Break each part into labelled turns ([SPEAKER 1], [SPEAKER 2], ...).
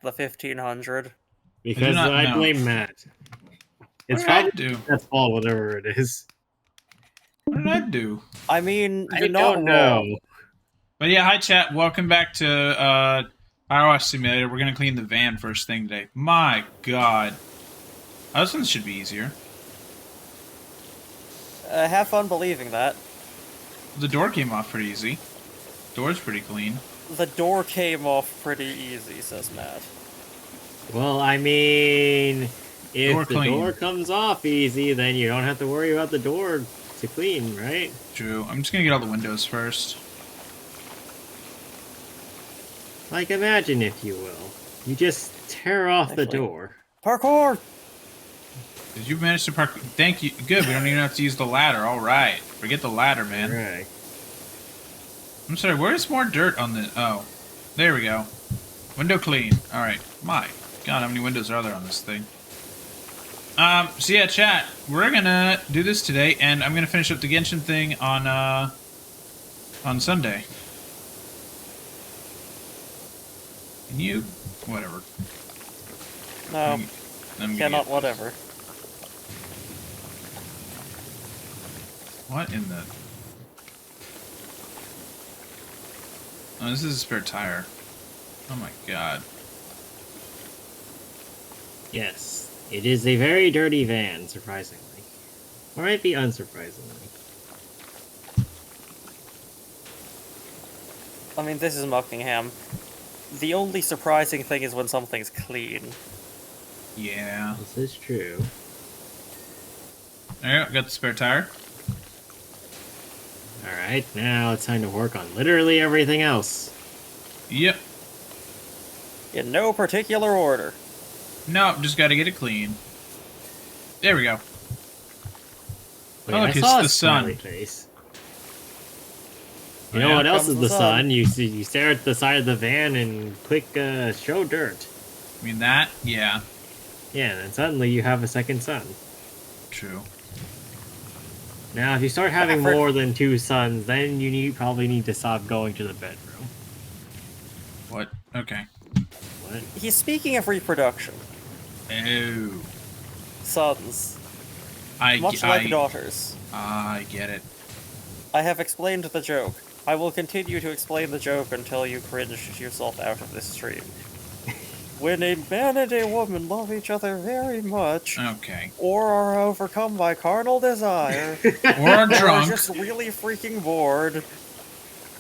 [SPEAKER 1] the 1500.
[SPEAKER 2] Because
[SPEAKER 3] not
[SPEAKER 2] I
[SPEAKER 3] know.
[SPEAKER 2] blame Matt.
[SPEAKER 3] What
[SPEAKER 2] It's
[SPEAKER 3] did I
[SPEAKER 2] probably
[SPEAKER 3] do?
[SPEAKER 2] Matt's fault, whatever it is.
[SPEAKER 3] What did I do?
[SPEAKER 1] I mean,
[SPEAKER 2] I
[SPEAKER 1] you're not
[SPEAKER 2] don't
[SPEAKER 1] wrong.
[SPEAKER 2] know.
[SPEAKER 3] But yeah, hi chat. Welcome back to Powerwash Simulator. We're gonna clean the van first thing today. My God, this one should be easier.
[SPEAKER 1] Have fun believing that.
[SPEAKER 3] The door came off pretty easy. Door's pretty clean.
[SPEAKER 1] The door came off pretty easy, says Matt.
[SPEAKER 2] Well, I mean, if
[SPEAKER 3] Door
[SPEAKER 2] the
[SPEAKER 3] clean.
[SPEAKER 2] door comes off easy, then you don't have to worry about the door to clean, right?
[SPEAKER 3] True. I'm just gonna get all the windows first.
[SPEAKER 2] Like, imagine, if you will. You just tear off the
[SPEAKER 1] Actually-
[SPEAKER 2] door.
[SPEAKER 1] Parkour!
[SPEAKER 3] Did you manage to park? Thank you. Good. We don't even have to use the ladder. All right. Forget the ladder, man.
[SPEAKER 2] Right.
[SPEAKER 3] I'm sorry. Where's more dirt on the? Oh, there we go. Window clean. All right. My God, how many windows are there on this thing? So yeah, chat. We're gonna do this today, and I'm gonna finish up the Genshin thing on Sunday. Can you? Whatever.
[SPEAKER 1] No,
[SPEAKER 3] I'm
[SPEAKER 1] cannot
[SPEAKER 3] gonna-
[SPEAKER 1] whatever.
[SPEAKER 3] What in the? Oh, this is a spare tire. Oh my God.
[SPEAKER 2] Yes. It is a very dirty van, surprisingly. Or might be unsurprisingly.
[SPEAKER 1] I mean, this is Muckingham. The only surprising thing is when something's clean.
[SPEAKER 3] Yeah.
[SPEAKER 2] This is true.
[SPEAKER 3] There you go. Got the spare tire.
[SPEAKER 2] Alright, now it's time to work on literally everything else.
[SPEAKER 3] Yep.
[SPEAKER 1] In no particular order.
[SPEAKER 3] Nope, just gotta get it clean. There we go.
[SPEAKER 2] Wait,
[SPEAKER 3] Oh, look,
[SPEAKER 2] I
[SPEAKER 3] it's
[SPEAKER 2] saw
[SPEAKER 3] the
[SPEAKER 2] a smiley
[SPEAKER 3] sun.
[SPEAKER 2] face.
[SPEAKER 3] Oh,
[SPEAKER 2] You know
[SPEAKER 3] yeah?
[SPEAKER 2] what else
[SPEAKER 1] Comes
[SPEAKER 2] is
[SPEAKER 1] the
[SPEAKER 2] the sun? You stare at the side of the van and click show dirt.
[SPEAKER 3] I mean that? Yeah.
[SPEAKER 2] Yeah, and then suddenly you have a second sun.
[SPEAKER 3] True.
[SPEAKER 2] Now, if you start having
[SPEAKER 1] Effort.
[SPEAKER 2] more than two suns, then you probably need to stop going to the bedroom.
[SPEAKER 3] What? Okay.
[SPEAKER 2] What?
[SPEAKER 1] He's speaking of reproduction.
[SPEAKER 3] Oh.
[SPEAKER 1] Sons.
[SPEAKER 3] I
[SPEAKER 1] Much like daughters.
[SPEAKER 3] I get it.
[SPEAKER 1] I have explained the joke. I will continue to explain the joke until you cringe yourself out of this stream. When a man and a woman love each other very much,
[SPEAKER 3] Okay.
[SPEAKER 1] or are overcome by carnal desire,
[SPEAKER 3] Or are
[SPEAKER 1] or are
[SPEAKER 3] drunk.
[SPEAKER 1] just really freaking bored,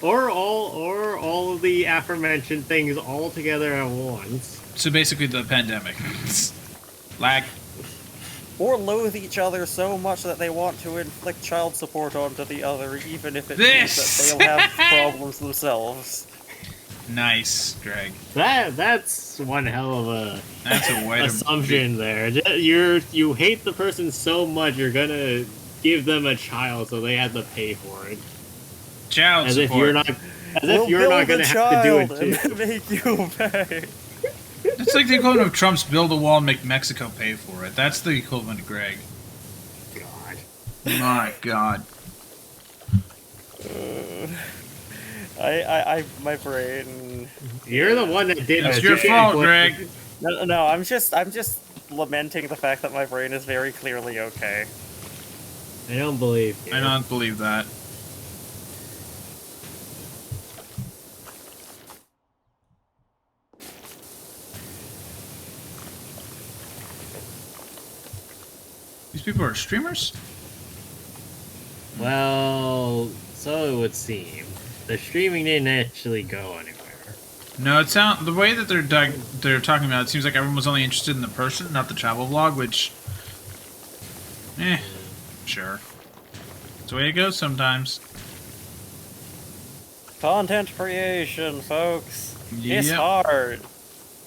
[SPEAKER 2] Or all of the aforementioned things all together at once.
[SPEAKER 3] So basically the pandemic. Lag.
[SPEAKER 1] or loathe each other so much that they want to inflict child support onto the other, even if it
[SPEAKER 3] This!
[SPEAKER 1] means that they'll have problems themselves.
[SPEAKER 3] Nice, Greg.
[SPEAKER 2] That's one hell of a
[SPEAKER 3] That's a way to
[SPEAKER 2] assumption there. You hate the person so much you're gonna give them a child so they have to pay for it.
[SPEAKER 3] child
[SPEAKER 2] As
[SPEAKER 3] support.
[SPEAKER 2] if you're not gonna have to do it too.
[SPEAKER 1] And make you pay.
[SPEAKER 3] It's like the equivalent of Trump's build a wall and make Mexico pay for it. That's the equivalent of Greg.
[SPEAKER 2] God.
[SPEAKER 3] My God.
[SPEAKER 1] My brain.
[SPEAKER 2] You're the one that did
[SPEAKER 3] It's
[SPEAKER 2] it.
[SPEAKER 3] your
[SPEAKER 2] You can't
[SPEAKER 3] fault,
[SPEAKER 2] blame-
[SPEAKER 3] Greg.
[SPEAKER 1] No, I'm just lamenting the fact that my brain is very clearly okay.
[SPEAKER 2] I don't believe you.
[SPEAKER 3] I don't believe that. These people are streamers?
[SPEAKER 2] Well, so it would seem. The streaming didn't actually go anywhere.
[SPEAKER 3] No, it sound the way that they're talking about it seems like everyone was only interested in the person, not the travel vlog, which sure. That's the way it goes sometimes.
[SPEAKER 1] Content creation, folks. It's
[SPEAKER 3] Yep.
[SPEAKER 1] hard.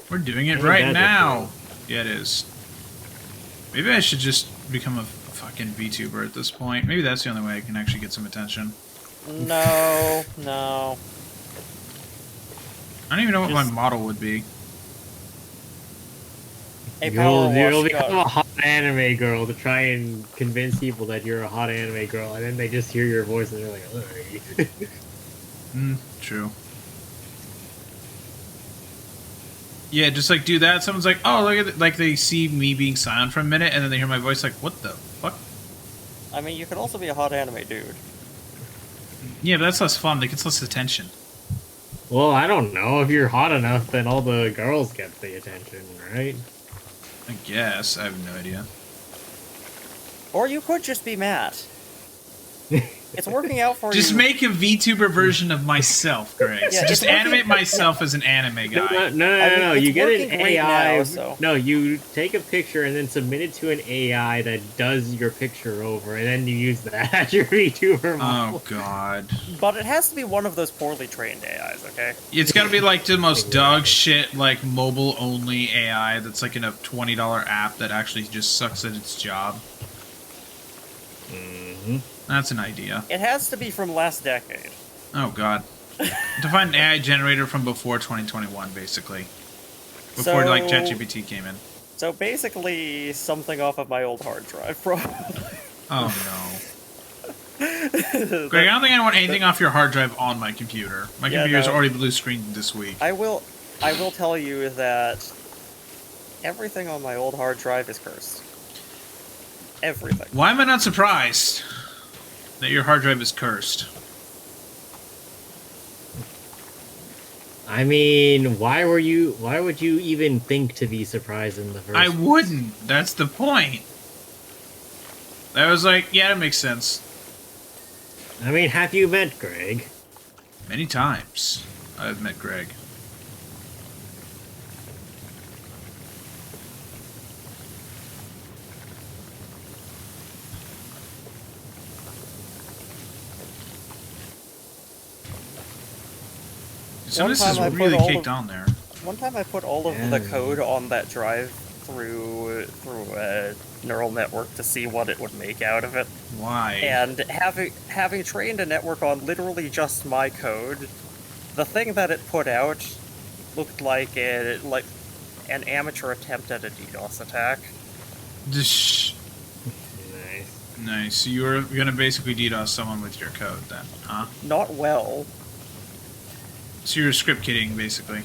[SPEAKER 3] We're doing it
[SPEAKER 2] Ain't
[SPEAKER 3] right
[SPEAKER 2] that
[SPEAKER 3] now. Yeah, it is. Maybe I should just become a fucking VTuber at this point. Maybe that's the only way I can actually get some attention.
[SPEAKER 1] No.
[SPEAKER 3] I don't even know what my model would be.
[SPEAKER 1] A
[SPEAKER 2] You'll
[SPEAKER 1] Powerwash
[SPEAKER 2] become a
[SPEAKER 1] gun.
[SPEAKER 2] hot anime girl to try and convince people that you're a hot anime girl, and then they just hear your voice and they're like, "Ugh."
[SPEAKER 3] True. Yeah, just like do that. Someone's like, oh, look at it. Like they see me being silent for a minute, and then they hear my voice like, what the fuck?
[SPEAKER 1] I mean, you could also be a hot anime dude.
[SPEAKER 3] Yeah, but that's less fun. It gets less attention.
[SPEAKER 2] Well, I don't know. If you're hot enough, then all the girls get the attention, right?
[SPEAKER 3] I guess. I have no idea.
[SPEAKER 1] Or you could just be Matt. It's working out for
[SPEAKER 3] Just
[SPEAKER 1] you.
[SPEAKER 3] make a VTuber version of myself, Greg.
[SPEAKER 1] Yeah,
[SPEAKER 3] Just
[SPEAKER 1] it's
[SPEAKER 3] animate
[SPEAKER 1] working-
[SPEAKER 3] myself as an anime
[SPEAKER 2] No,
[SPEAKER 3] guy.
[SPEAKER 2] no.
[SPEAKER 1] it's
[SPEAKER 2] You get an
[SPEAKER 1] working great
[SPEAKER 2] AI.
[SPEAKER 1] now, so-
[SPEAKER 2] No, you take a picture and then submit it to an AI that does your picture over, and then you use that as your VTuber model.
[SPEAKER 3] Oh, God.
[SPEAKER 1] But it has to be one of those poorly trained AIs, okay?
[SPEAKER 3] It's gotta be like the most dog shit, like mobile-only AI that's like in a $20 app that actually just sucks at its job.
[SPEAKER 2] Mm-hmm.
[SPEAKER 3] That's an idea.
[SPEAKER 1] It has to be from last decade.
[SPEAKER 3] Oh, God. To find an AI generator from before 2021, basically. Before, like,
[SPEAKER 1] So-
[SPEAKER 3] ChatGPT came in.
[SPEAKER 1] So basically, something off of my old hard drive, probably.
[SPEAKER 3] Oh, no. Greg, I don't think I want anything off your hard drive on my computer. My
[SPEAKER 1] Yeah,
[SPEAKER 3] computer's
[SPEAKER 1] no.
[SPEAKER 3] already blue screened this week.
[SPEAKER 1] I will tell you that everything on my old hard drive is cursed. Everything.
[SPEAKER 3] Why am I not surprised that your hard drive is cursed?
[SPEAKER 2] I mean, why would you even think to be surprised in the first?
[SPEAKER 3] I wouldn't. That's the point. I was like, yeah, that makes sense.
[SPEAKER 2] I mean, have you met Greg?
[SPEAKER 3] Many times I've met Greg. Some of this is
[SPEAKER 1] time I put
[SPEAKER 3] really
[SPEAKER 1] all
[SPEAKER 3] caked
[SPEAKER 1] of-
[SPEAKER 3] on there.
[SPEAKER 1] One time I put all of the code on that drive through a neural network to see what it would make out of it.
[SPEAKER 3] Why?
[SPEAKER 1] And having trained a network on literally just my code, the thing that it put out looked like an amateur attempt at a DDoS attack.
[SPEAKER 3] Dish.
[SPEAKER 2] Nice.
[SPEAKER 3] Nice. So you were gonna basically DDoS someone with your code then, huh?
[SPEAKER 1] Not well.
[SPEAKER 3] So you're script kidding, basically.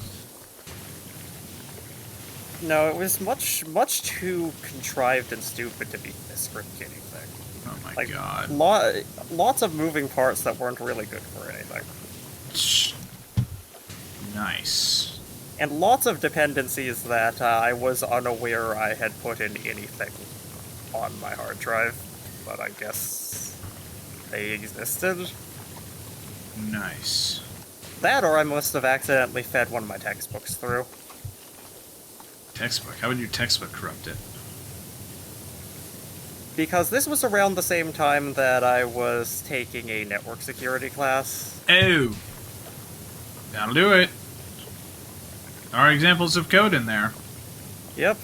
[SPEAKER 1] No, it was much too contrived and stupid to be a script kidding thing.
[SPEAKER 3] Oh my
[SPEAKER 1] Like,
[SPEAKER 3] god.
[SPEAKER 1] lots of moving parts that weren't really good for anything.
[SPEAKER 3] Shh. Nice.
[SPEAKER 1] And lots of dependencies that I was unaware I had put in anything on my hard drive, but I guess they existed.
[SPEAKER 3] Nice.
[SPEAKER 1] That, or I must have accidentally fed one of my textbooks through.
[SPEAKER 3] Textbook. How would your textbook corrupt it?
[SPEAKER 1] Because this was around the same time that I was taking a network security class.
[SPEAKER 3] Oh! That'll do it. There are examples of code in there.
[SPEAKER 1] Yep.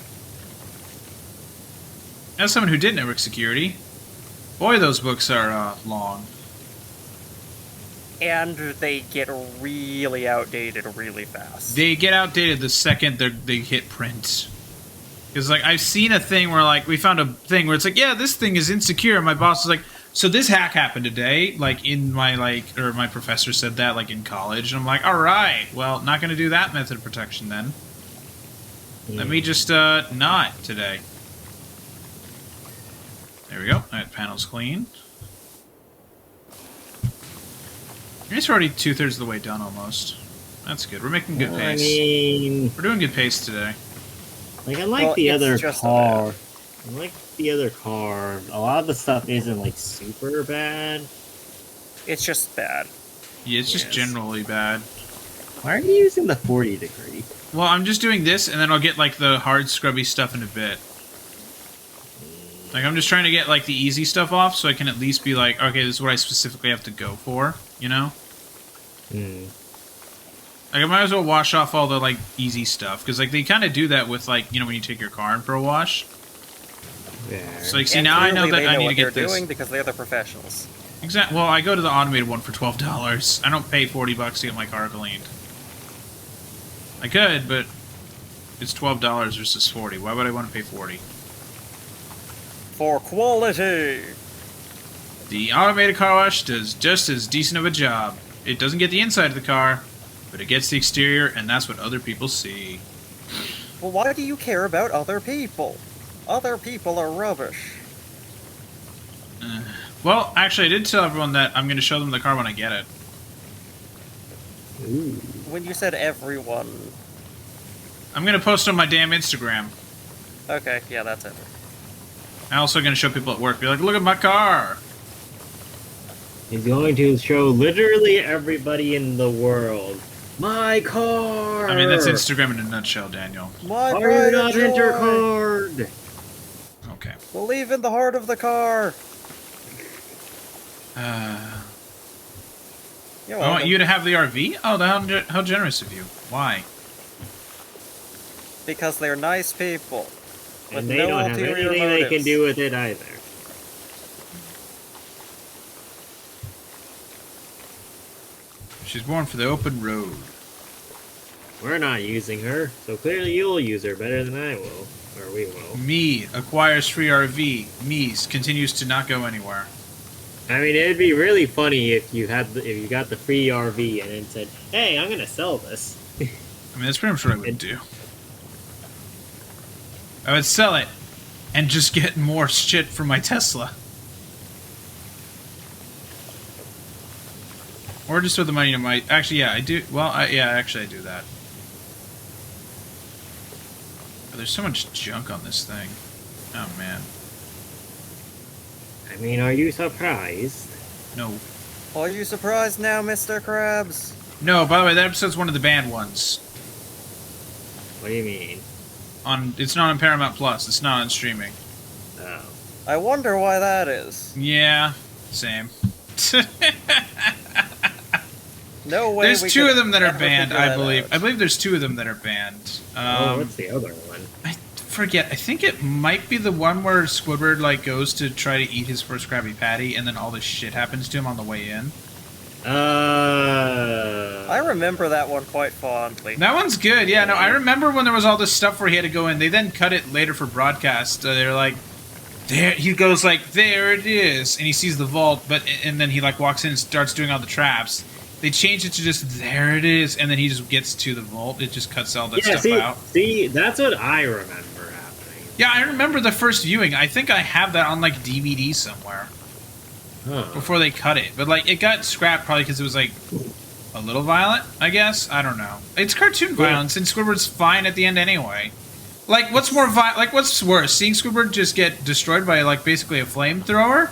[SPEAKER 3] As someone who did network security, boy, those books are long.
[SPEAKER 1] And they get really outdated really fast.
[SPEAKER 3] They get outdated the second they hit print. Because, like, I've seen a thing where, like, we found a thing where it's like, yeah, this thing is insecure. And my boss was like, so this hack happened today. Like, in my, like, or my professor said that, like, in college. And I'm like, all right, well, not going to do that method of protection then. Let me just, not today. There we go. That panel's clean. It's already 2/3 of the way done almost. That's good. We're making good
[SPEAKER 2] I
[SPEAKER 3] pace.
[SPEAKER 2] mean,
[SPEAKER 3] We're doing good pace today.
[SPEAKER 2] like I like
[SPEAKER 1] Well,
[SPEAKER 2] the
[SPEAKER 1] it's
[SPEAKER 2] other
[SPEAKER 1] just
[SPEAKER 2] car. I like the other car. A lot of the stuff isn't like super bad.
[SPEAKER 1] It's just bad.
[SPEAKER 3] Yeah, it's just
[SPEAKER 2] Yes.
[SPEAKER 3] generally bad.
[SPEAKER 2] Why are you using the 40 degree?
[SPEAKER 3] Well, I'm just doing this, and then I'll get, like, the hard, scrubby stuff in a bit. Like, I'm just trying to get, like, the easy stuff off, so I can at least be like, okay, this is what I specifically have to go for, you know?
[SPEAKER 2] Hmm.
[SPEAKER 3] Like, I might as well wash off all the, like, easy stuff, because, like, they kind of do that with, like, you know, when you take your car in for a wash.
[SPEAKER 2] Yeah.
[SPEAKER 3] So, like, see,
[SPEAKER 1] And
[SPEAKER 3] now I know
[SPEAKER 1] clearly
[SPEAKER 3] that
[SPEAKER 1] they
[SPEAKER 3] I need
[SPEAKER 1] what
[SPEAKER 3] to get
[SPEAKER 1] they're
[SPEAKER 3] this.
[SPEAKER 1] doing because they're the professionals.
[SPEAKER 3] Exactly. Well, I go to the automated one for $12. I don't pay $40 to get my car cleaned. I could, but it's $12 versus $40. Why would I want to pay $40?
[SPEAKER 1] For quality!
[SPEAKER 3] The automated car wash does just as decent of a job. It doesn't get the inside of the car, but it gets the exterior, and that's what other people see.
[SPEAKER 1] Well, why do you care about other people? Other people are rubbish.
[SPEAKER 3] Well, actually, I did tell everyone that I'm going to show them the car when I get it.
[SPEAKER 2] Ooh.
[SPEAKER 1] When you said everyone...
[SPEAKER 3] I'm going to post on my damn Instagram.
[SPEAKER 1] Okay, yeah, that's it.
[SPEAKER 3] I'm also going to show people at work. Be like, look at my car.
[SPEAKER 2] He's going to show literally everybody in the world. My car!
[SPEAKER 3] I mean, that's Instagram in a nutshell, Daniel.
[SPEAKER 1] My
[SPEAKER 2] Are
[SPEAKER 1] pride
[SPEAKER 2] you not
[SPEAKER 1] and joy.
[SPEAKER 2] intercard?
[SPEAKER 3] Okay.
[SPEAKER 1] Believe in the heart of the car. You're
[SPEAKER 3] I want
[SPEAKER 1] welcome.
[SPEAKER 3] you to have the RV? Oh, how generous of you. Why?
[SPEAKER 1] Because they're nice people. With
[SPEAKER 2] And they
[SPEAKER 1] no
[SPEAKER 2] don't have
[SPEAKER 1] ulterior
[SPEAKER 2] anything they can
[SPEAKER 1] motives.
[SPEAKER 2] do with it either.
[SPEAKER 3] She's born for the open road.
[SPEAKER 2] We're not using her, so clearly you'll use her better than I will. Or we will.
[SPEAKER 3] Me acquires free RV. Me continues to not go anywhere.
[SPEAKER 2] I mean, it'd be really funny if you got the free RV and then said, "Hey, I'm gonna sell this."
[SPEAKER 3] I mean, that's pretty much what I would do. I would sell it and just get more shit for my Tesla. Or just throw the money to my... Actually, yeah, I do... Well, actually, I do that. But there's so much junk on this thing. Oh, man.
[SPEAKER 2] I mean, are you surprised?
[SPEAKER 3] No.
[SPEAKER 1] Are you surprised now, Mr. Krabs?
[SPEAKER 3] No, by the way, that episode's one of the banned ones.
[SPEAKER 2] What do you mean?
[SPEAKER 3] It's not on Paramount Plus. It's not on streaming.
[SPEAKER 2] Oh.
[SPEAKER 1] I wonder why that is.
[SPEAKER 3] Yeah, same.
[SPEAKER 1] No way.
[SPEAKER 3] There's
[SPEAKER 1] we
[SPEAKER 3] two
[SPEAKER 1] could
[SPEAKER 3] of them that are
[SPEAKER 1] ever
[SPEAKER 3] banned,
[SPEAKER 1] figure
[SPEAKER 3] I
[SPEAKER 1] that
[SPEAKER 3] believe.
[SPEAKER 1] out.
[SPEAKER 3] I believe there's two of them that are banned.
[SPEAKER 2] What's the other one?
[SPEAKER 3] I forget. I think it might be the one where Squidward like goes to try to eat his first Krabby Patty, and then all this shit happens to him on the way in.
[SPEAKER 1] I remember that one quite fondly.
[SPEAKER 3] That one's good. Yeah, no, I remember when there was all this stuff where he had to go in. They then cut it later for broadcast. They're like, there. He goes like, there it is, and he sees the vault, and then he like walks in and starts doing all the traps. They changed it to just there it is, and then he just gets to the vault. It just cuts all that stuff out.
[SPEAKER 2] See, that's what I remember happening.
[SPEAKER 3] Yeah, I remember the first viewing. I think I have that on like DVD somewhere
[SPEAKER 2] Huh.
[SPEAKER 3] before they cut it. But like, it got scrapped probably because it was like a little violent. I guess I don't know. It's cartoon violence, and Squidward's fine at the end anyway. Like, what's more what's worse, seeing Squidward just get destroyed by like basically a flamethrower,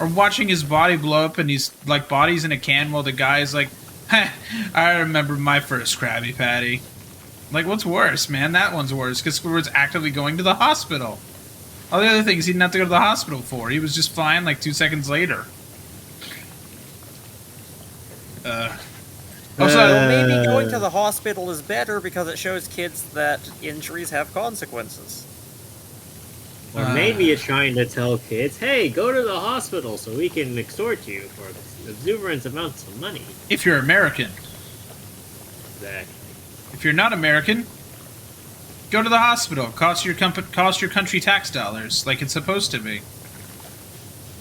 [SPEAKER 3] or watching his body blow up and he's like bodies in a can while the guy's like, I remember my first Krabby Patty. Like, what's worse, man? That one's worse because Squidward's actively going to the hospital. All the other things he didn't have to go to the hospital for. He was just fine like 2 seconds later.
[SPEAKER 1] Also, maybe going to the hospital is better because it shows kids that injuries have consequences.
[SPEAKER 2] Or maybe it's trying to tell kids, hey, go to the hospital so we can extort you for exuberant amounts of money.
[SPEAKER 3] If you're American.
[SPEAKER 2] Exactly.
[SPEAKER 3] If you're not American, go to the hospital. Cost your country tax dollars like it's supposed to be.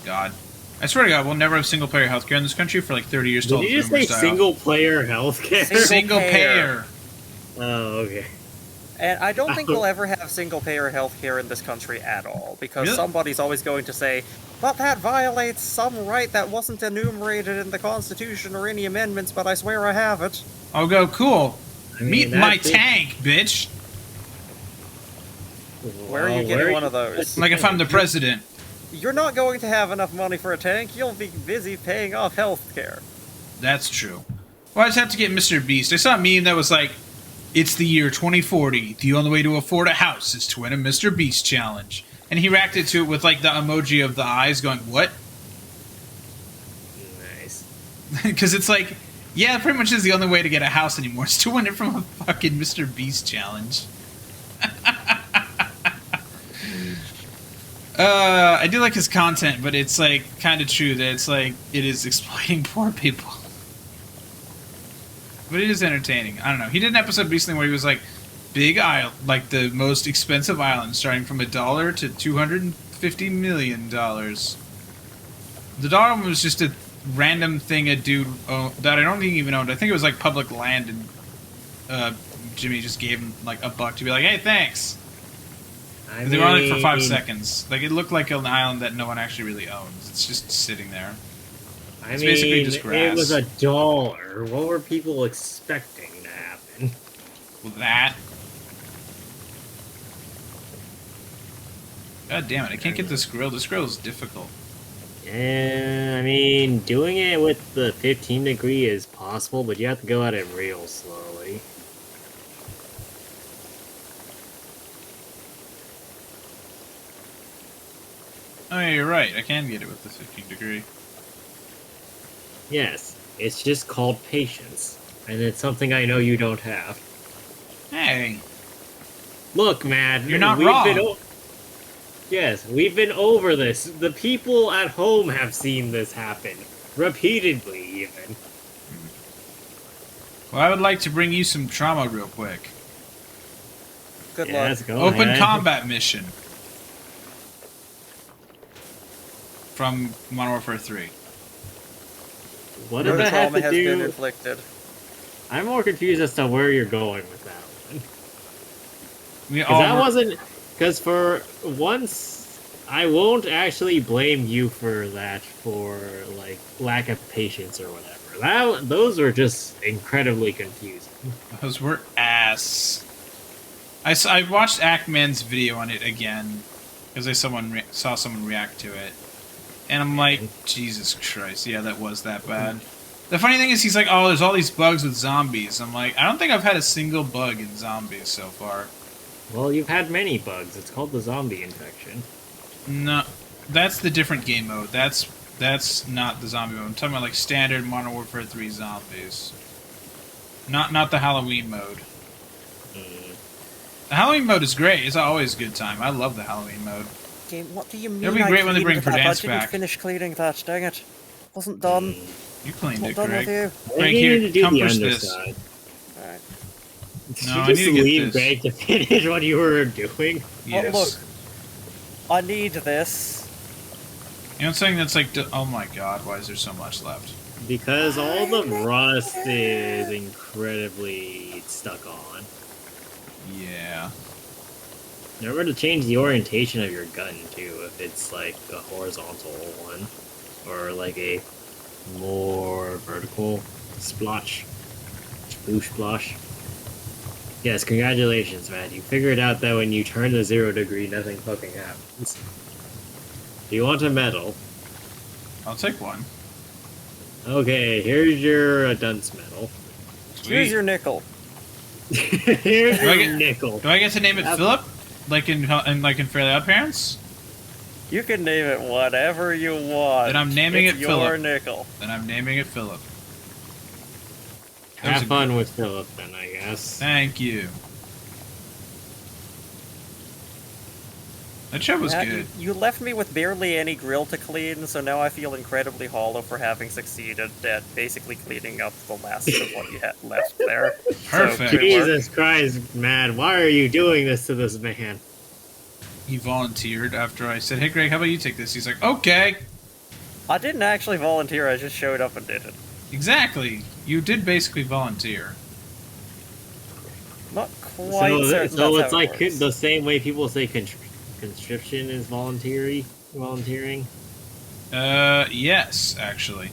[SPEAKER 3] God. I swear to God, we'll never have single-payer healthcare in this country for like 30 years till
[SPEAKER 2] Did you just say
[SPEAKER 3] boomers die off.
[SPEAKER 2] single-player healthcare?
[SPEAKER 3] Single payer.
[SPEAKER 2] Oh, okay.
[SPEAKER 1] And I don't think we'll ever have single-payer healthcare in this country at all, because
[SPEAKER 3] Really?
[SPEAKER 1] somebody's always going to say, but that violates some right that wasn't enumerated in the Constitution or any amendments, but I swear I have it.
[SPEAKER 3] I'll go, cool.
[SPEAKER 2] I mean,
[SPEAKER 3] Meet my
[SPEAKER 2] that's it.
[SPEAKER 3] tank, bitch.
[SPEAKER 1] Where are you getting one of those?
[SPEAKER 3] Like if I'm the president.
[SPEAKER 1] You're not going to have enough money for a tank, you'll be busy paying off healthcare.
[SPEAKER 3] That's true. Well, I just have to get Mr. Beast. I saw a meme that was like, it's the year 2040. The only way to afford a house is to win a Mr. Beast challenge. And he reacted to it with like the emoji of the eyes going, what?
[SPEAKER 2] Nice.
[SPEAKER 3] Because it's like, yeah, it pretty much is the only way to get a house anymore is to win it from a fucking Mr. Beast challenge. I do like his content, but it's like kind of true that it's like it is exploiting poor people. But it is entertaining. I don't know. He did an episode recently where he was like, big island, like the most expensive island, starting from $1 to $250 million. The dollar one was just a random thing a dude owned, that I don't think he even owned. I think it was like public land in Jimmy just gave him like $1 to be like, hey, thanks.
[SPEAKER 2] I
[SPEAKER 3] They were on it for 5
[SPEAKER 2] mean-
[SPEAKER 3] seconds. Like, it looked like an island that no one actually really owns. It's just sitting there.
[SPEAKER 2] I
[SPEAKER 3] It's
[SPEAKER 2] mean,
[SPEAKER 3] basically just
[SPEAKER 2] it
[SPEAKER 3] grass.
[SPEAKER 2] was $1. What were people expecting to happen?
[SPEAKER 3] With that. God damn it, I can't get this grill. This grill is difficult.
[SPEAKER 2] Yeah, I mean, doing it with the 15 degree is possible, but you have to go at it real slowly.
[SPEAKER 3] Oh, yeah, you're right. I can get it with the 15 degree.
[SPEAKER 2] Yes, it's just called patience, and it's something I know you don't have.
[SPEAKER 3] Hey,
[SPEAKER 2] Look, man,
[SPEAKER 3] You're not
[SPEAKER 2] we've
[SPEAKER 3] wrong.
[SPEAKER 2] been yes, we've been over this. The people at home have seen this happen repeatedly, even.
[SPEAKER 3] well, I would like to bring you some trauma real quick.
[SPEAKER 1] Good luck.
[SPEAKER 2] Yes, go
[SPEAKER 3] Open
[SPEAKER 2] ahead.
[SPEAKER 3] combat mission. From Modern Warfare 3.
[SPEAKER 2] What
[SPEAKER 1] No
[SPEAKER 2] does that have
[SPEAKER 1] trauma
[SPEAKER 2] to
[SPEAKER 1] has been
[SPEAKER 2] do?
[SPEAKER 1] inflicted.
[SPEAKER 2] I'm more confused as to where you're going with that one.
[SPEAKER 3] We
[SPEAKER 2] Because
[SPEAKER 3] all
[SPEAKER 2] that
[SPEAKER 3] were-
[SPEAKER 2] wasn't. Because for once, I won't actually blame you for that, for like lack of patience or whatever. Those were just incredibly confusing.
[SPEAKER 3] Those were ass. I watched Ackman's video on it again because saw someone react to it, and I'm like, Jesus Christ, yeah, that was that bad. The funny thing is, he's like, oh, there's all these bugs with zombies. I'm like, I don't think I've had a single bug in zombies so far.
[SPEAKER 2] Well, you've had many bugs. It's called the zombie infection.
[SPEAKER 3] No, that's the different game mode. That's not the zombie mode. I'm talking about like standard Modern Warfare 3 zombies. Not the Halloween mode.
[SPEAKER 2] Mm.
[SPEAKER 3] The Halloween mode is great. It's always a good time. I love the Halloween mode.
[SPEAKER 1] Game, what do you mean?
[SPEAKER 3] It'll be
[SPEAKER 1] I
[SPEAKER 3] great when they bring
[SPEAKER 1] cleaned that?
[SPEAKER 3] Verdansk
[SPEAKER 1] I didn't
[SPEAKER 3] back.
[SPEAKER 1] finish cleaning that. Dang it! Wasn't done.
[SPEAKER 3] You cleaned
[SPEAKER 1] Not
[SPEAKER 3] it,
[SPEAKER 1] done with
[SPEAKER 3] Greg.
[SPEAKER 1] you.
[SPEAKER 2] I
[SPEAKER 3] Right
[SPEAKER 2] think you
[SPEAKER 3] here,
[SPEAKER 2] need to do
[SPEAKER 3] come
[SPEAKER 2] the
[SPEAKER 3] push this.
[SPEAKER 2] underside.
[SPEAKER 1] Alright.
[SPEAKER 2] Did
[SPEAKER 3] No,
[SPEAKER 2] you
[SPEAKER 3] I
[SPEAKER 2] just
[SPEAKER 3] need to get
[SPEAKER 2] leave
[SPEAKER 3] this.
[SPEAKER 2] Greg to finish what you were doing?
[SPEAKER 3] Yes.
[SPEAKER 1] Oh, look. I need this.
[SPEAKER 3] You know something that's like, oh my god, why is there so much left?
[SPEAKER 2] Because all the rust is incredibly stuck on.
[SPEAKER 3] Yeah.
[SPEAKER 2] Remember to change the orientation of your gun too, if it's like a horizontal one, or like a more vertical splotch, sploosh splosh. Yes, congratulations, man. You figured out that when you turn the 0 degree, nothing fucking happens. Do you want a medal?
[SPEAKER 3] I'll take one.
[SPEAKER 2] Okay, here's your dunce medal.
[SPEAKER 1] Here's
[SPEAKER 3] Sweet.
[SPEAKER 1] your nickel.
[SPEAKER 2] Here's
[SPEAKER 3] Do I
[SPEAKER 2] your
[SPEAKER 3] get-
[SPEAKER 2] nickel.
[SPEAKER 3] Do I get to name it
[SPEAKER 2] Yep.
[SPEAKER 3] Philip? Like in Fairly Odd Parents?
[SPEAKER 1] You can name it whatever you want.
[SPEAKER 3] Then I'm naming
[SPEAKER 1] it's
[SPEAKER 3] it
[SPEAKER 1] your
[SPEAKER 3] Philip.
[SPEAKER 1] nickel.
[SPEAKER 3] Then I'm naming it Philip. That was
[SPEAKER 2] Have
[SPEAKER 3] a-
[SPEAKER 2] fun with Philip, then, I guess.
[SPEAKER 3] Thank you. That show was
[SPEAKER 1] Matt,
[SPEAKER 3] good.
[SPEAKER 1] you left me with barely any grill to clean, so now I feel incredibly hollow for having succeeded at basically cleaning up the last of what you had left there.
[SPEAKER 3] Perfect.
[SPEAKER 1] So, good work.
[SPEAKER 2] Jesus Christ, man, why are you doing this to this man?
[SPEAKER 3] He volunteered after I said, hey Greg, how about you take this? He's like, okay.
[SPEAKER 1] I didn't actually volunteer, I just showed up and did it.
[SPEAKER 3] Exactly. You did basically volunteer.
[SPEAKER 1] Not quite
[SPEAKER 2] So,
[SPEAKER 1] certain
[SPEAKER 2] so
[SPEAKER 1] that's
[SPEAKER 2] it's
[SPEAKER 1] how it
[SPEAKER 2] like
[SPEAKER 1] works.
[SPEAKER 2] the same way people say conscription is volunteering.
[SPEAKER 3] Yes, actually.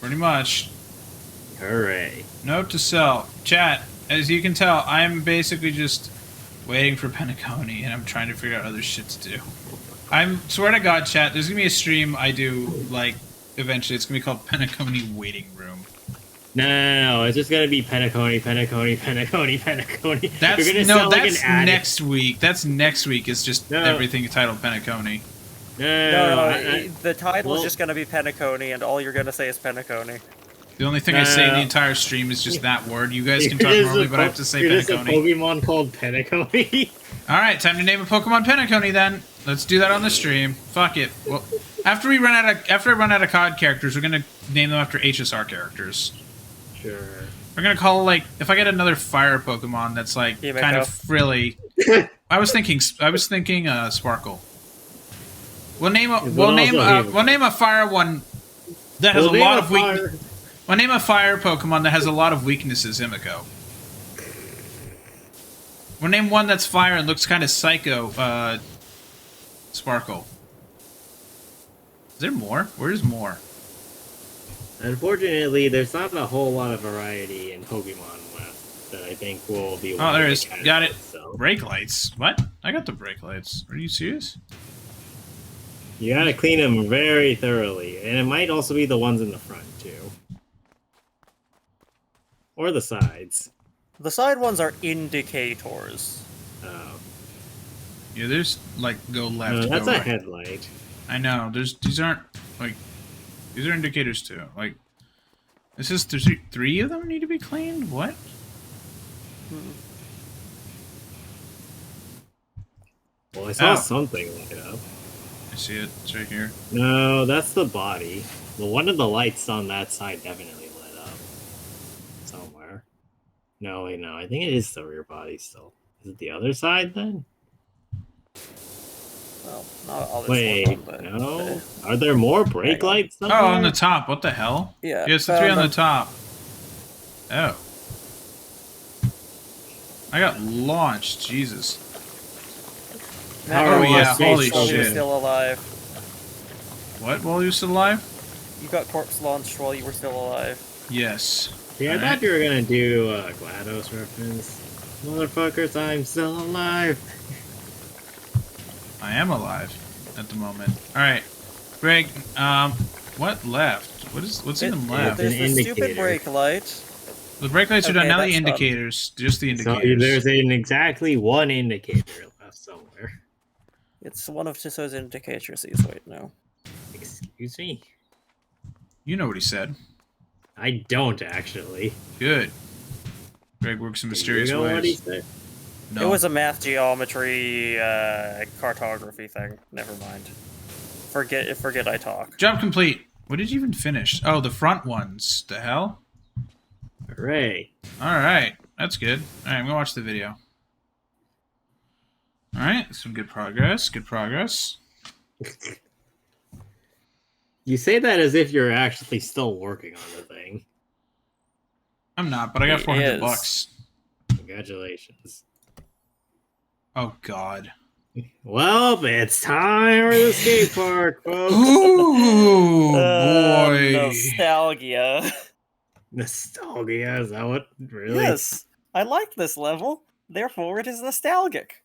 [SPEAKER 3] Pretty much.
[SPEAKER 2] Hooray.
[SPEAKER 3] Note to self. Chat, as you can tell, I'm basically just waiting for Penacony, and I'm trying to figure out other shit to do. I'm swear to God, chat, there's gonna be a stream I do, like, eventually. It's gonna be called Penacony Waiting Room.
[SPEAKER 2] No, it's just gonna be Penacony. You're gonna
[SPEAKER 3] That's
[SPEAKER 2] sound like an ad.
[SPEAKER 3] next week. That's next week. It's just
[SPEAKER 2] No.
[SPEAKER 3] everything titled Penacony.
[SPEAKER 1] No, the title
[SPEAKER 2] well-
[SPEAKER 1] is just going to be Penacony, and all you're going to say is Penacony.
[SPEAKER 3] The only thing I say in the
[SPEAKER 2] No.
[SPEAKER 3] entire stream is just that word. You guys can talk
[SPEAKER 2] It is
[SPEAKER 3] normally,
[SPEAKER 2] a
[SPEAKER 3] but I have to say
[SPEAKER 2] it is a
[SPEAKER 3] Penacony.
[SPEAKER 2] Pokemon called Penacony.
[SPEAKER 3] All right, time to name a Pokemon Penacony then. Let's do that on the stream. Fuck it. Well, after I run out of COD characters, we're gonna name them after HSR characters.
[SPEAKER 2] Sure.
[SPEAKER 3] We're gonna call like if I get another fire Pokemon that's like
[SPEAKER 1] Himeko.
[SPEAKER 3] kind of frilly. I was thinking Sparkle. We'll name
[SPEAKER 2] also Himeko.
[SPEAKER 3] a fire one that has
[SPEAKER 2] We'll
[SPEAKER 3] a lot
[SPEAKER 2] name
[SPEAKER 3] of weakness. Well, name a fire Pokemon that has a lot of weaknesses, Himiko. Well, name one that's fire and looks kind of psycho, Sparkle. Is there more? Where's more?
[SPEAKER 2] Unfortunately, there's not a whole lot of variety in Pokemon left that I think will be.
[SPEAKER 3] Oh, there it is. Got it.
[SPEAKER 2] So.
[SPEAKER 3] Brake lights. What? I got the brake lights. Are you serious?
[SPEAKER 2] You gotta clean them very thoroughly, and it might also be the ones in the front too, or the sides.
[SPEAKER 1] The side ones are indicators.
[SPEAKER 2] Oh,
[SPEAKER 3] Yeah, there's like go left.
[SPEAKER 2] no, that's
[SPEAKER 3] go
[SPEAKER 2] a
[SPEAKER 3] right.
[SPEAKER 2] headlight.
[SPEAKER 3] I know. These aren't like these are indicators too. Like this is three of them need to be cleaned. What?
[SPEAKER 2] Well, I saw
[SPEAKER 3] Oh.
[SPEAKER 2] something light up.
[SPEAKER 3] I see it. It's right here.
[SPEAKER 2] No, that's the body. The one of the lights on that side definitely lit up somewhere. No, wait, no. I think it is the rear body still. Is it the other side then?
[SPEAKER 1] Well, not all this
[SPEAKER 2] Wait,
[SPEAKER 1] one, but
[SPEAKER 2] no. Are there more brake
[SPEAKER 1] Hang on.
[SPEAKER 2] lights somewhere?
[SPEAKER 3] Oh, on the top. What the hell?
[SPEAKER 1] Yeah,
[SPEAKER 3] Yeah, it's the three on
[SPEAKER 1] found
[SPEAKER 3] the top. Oh. I got launched. Jesus.
[SPEAKER 1] Remember,
[SPEAKER 3] Oh,
[SPEAKER 1] we
[SPEAKER 3] yeah,
[SPEAKER 1] were
[SPEAKER 3] holy
[SPEAKER 1] while you were
[SPEAKER 3] shit.
[SPEAKER 1] still alive.
[SPEAKER 3] What? While you still alive?
[SPEAKER 1] You got corpse launched while you were still alive.
[SPEAKER 3] Yes.
[SPEAKER 2] Yeah, I
[SPEAKER 3] Alright.
[SPEAKER 2] thought you were gonna do a GLaDOS reference. Motherfuckers, I'm still alive.
[SPEAKER 3] I am alive at the moment. Alright. Greg, what left? What's even left?
[SPEAKER 1] There's
[SPEAKER 2] An
[SPEAKER 1] the stupid
[SPEAKER 2] indicator.
[SPEAKER 1] brake light.
[SPEAKER 3] The brake lights are done.
[SPEAKER 1] Okay,
[SPEAKER 3] Now the
[SPEAKER 1] that's done.
[SPEAKER 3] indicators. Just the
[SPEAKER 2] So
[SPEAKER 3] indicators.
[SPEAKER 2] there's an exactly one indicator left somewhere.
[SPEAKER 1] It's one of Tisso's indicators he's wait now.
[SPEAKER 2] Excuse me?
[SPEAKER 3] You know what he said.
[SPEAKER 2] I don't actually.
[SPEAKER 3] Good. Greg works in
[SPEAKER 2] Do
[SPEAKER 3] mysterious
[SPEAKER 2] you know what he
[SPEAKER 3] ways.
[SPEAKER 2] said?
[SPEAKER 3] No.
[SPEAKER 1] It was a math geometry cartography thing. Never mind. Forget I talk.
[SPEAKER 3] Job complete. What did you even finish? Oh, the front ones. The hell?
[SPEAKER 2] Hooray.
[SPEAKER 3] Alright. That's good. Alright, I'm gonna watch the video. Alright, some good progress. Good progress.
[SPEAKER 2] You say that as if you're actually still working on the thing.
[SPEAKER 3] I'm not, but I got
[SPEAKER 1] He
[SPEAKER 3] 400
[SPEAKER 1] is.
[SPEAKER 3] bucks.
[SPEAKER 2] Congratulations.
[SPEAKER 3] Oh, God.
[SPEAKER 2] Well, it's time for the skate park, folks.
[SPEAKER 3] Ooh, boy.
[SPEAKER 1] Nostalgia.
[SPEAKER 2] Nostalgia, is that what really?
[SPEAKER 1] Yes, I like this level. Therefore, it is nostalgic.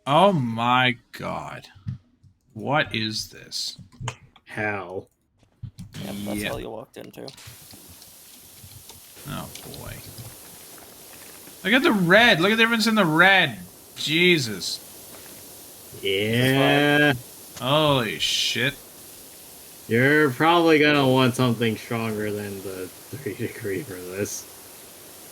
[SPEAKER 3] Oh, my God. What is this?
[SPEAKER 2] Hell.
[SPEAKER 1] Yep, that's
[SPEAKER 3] Yeah.
[SPEAKER 1] all you walked into.
[SPEAKER 3] Oh, boy. Look at the red. Look at the difference in the red. Jesus.
[SPEAKER 2] Yeah.
[SPEAKER 3] Holy shit.
[SPEAKER 2] You're probably gonna want something stronger than the 3 degree for this.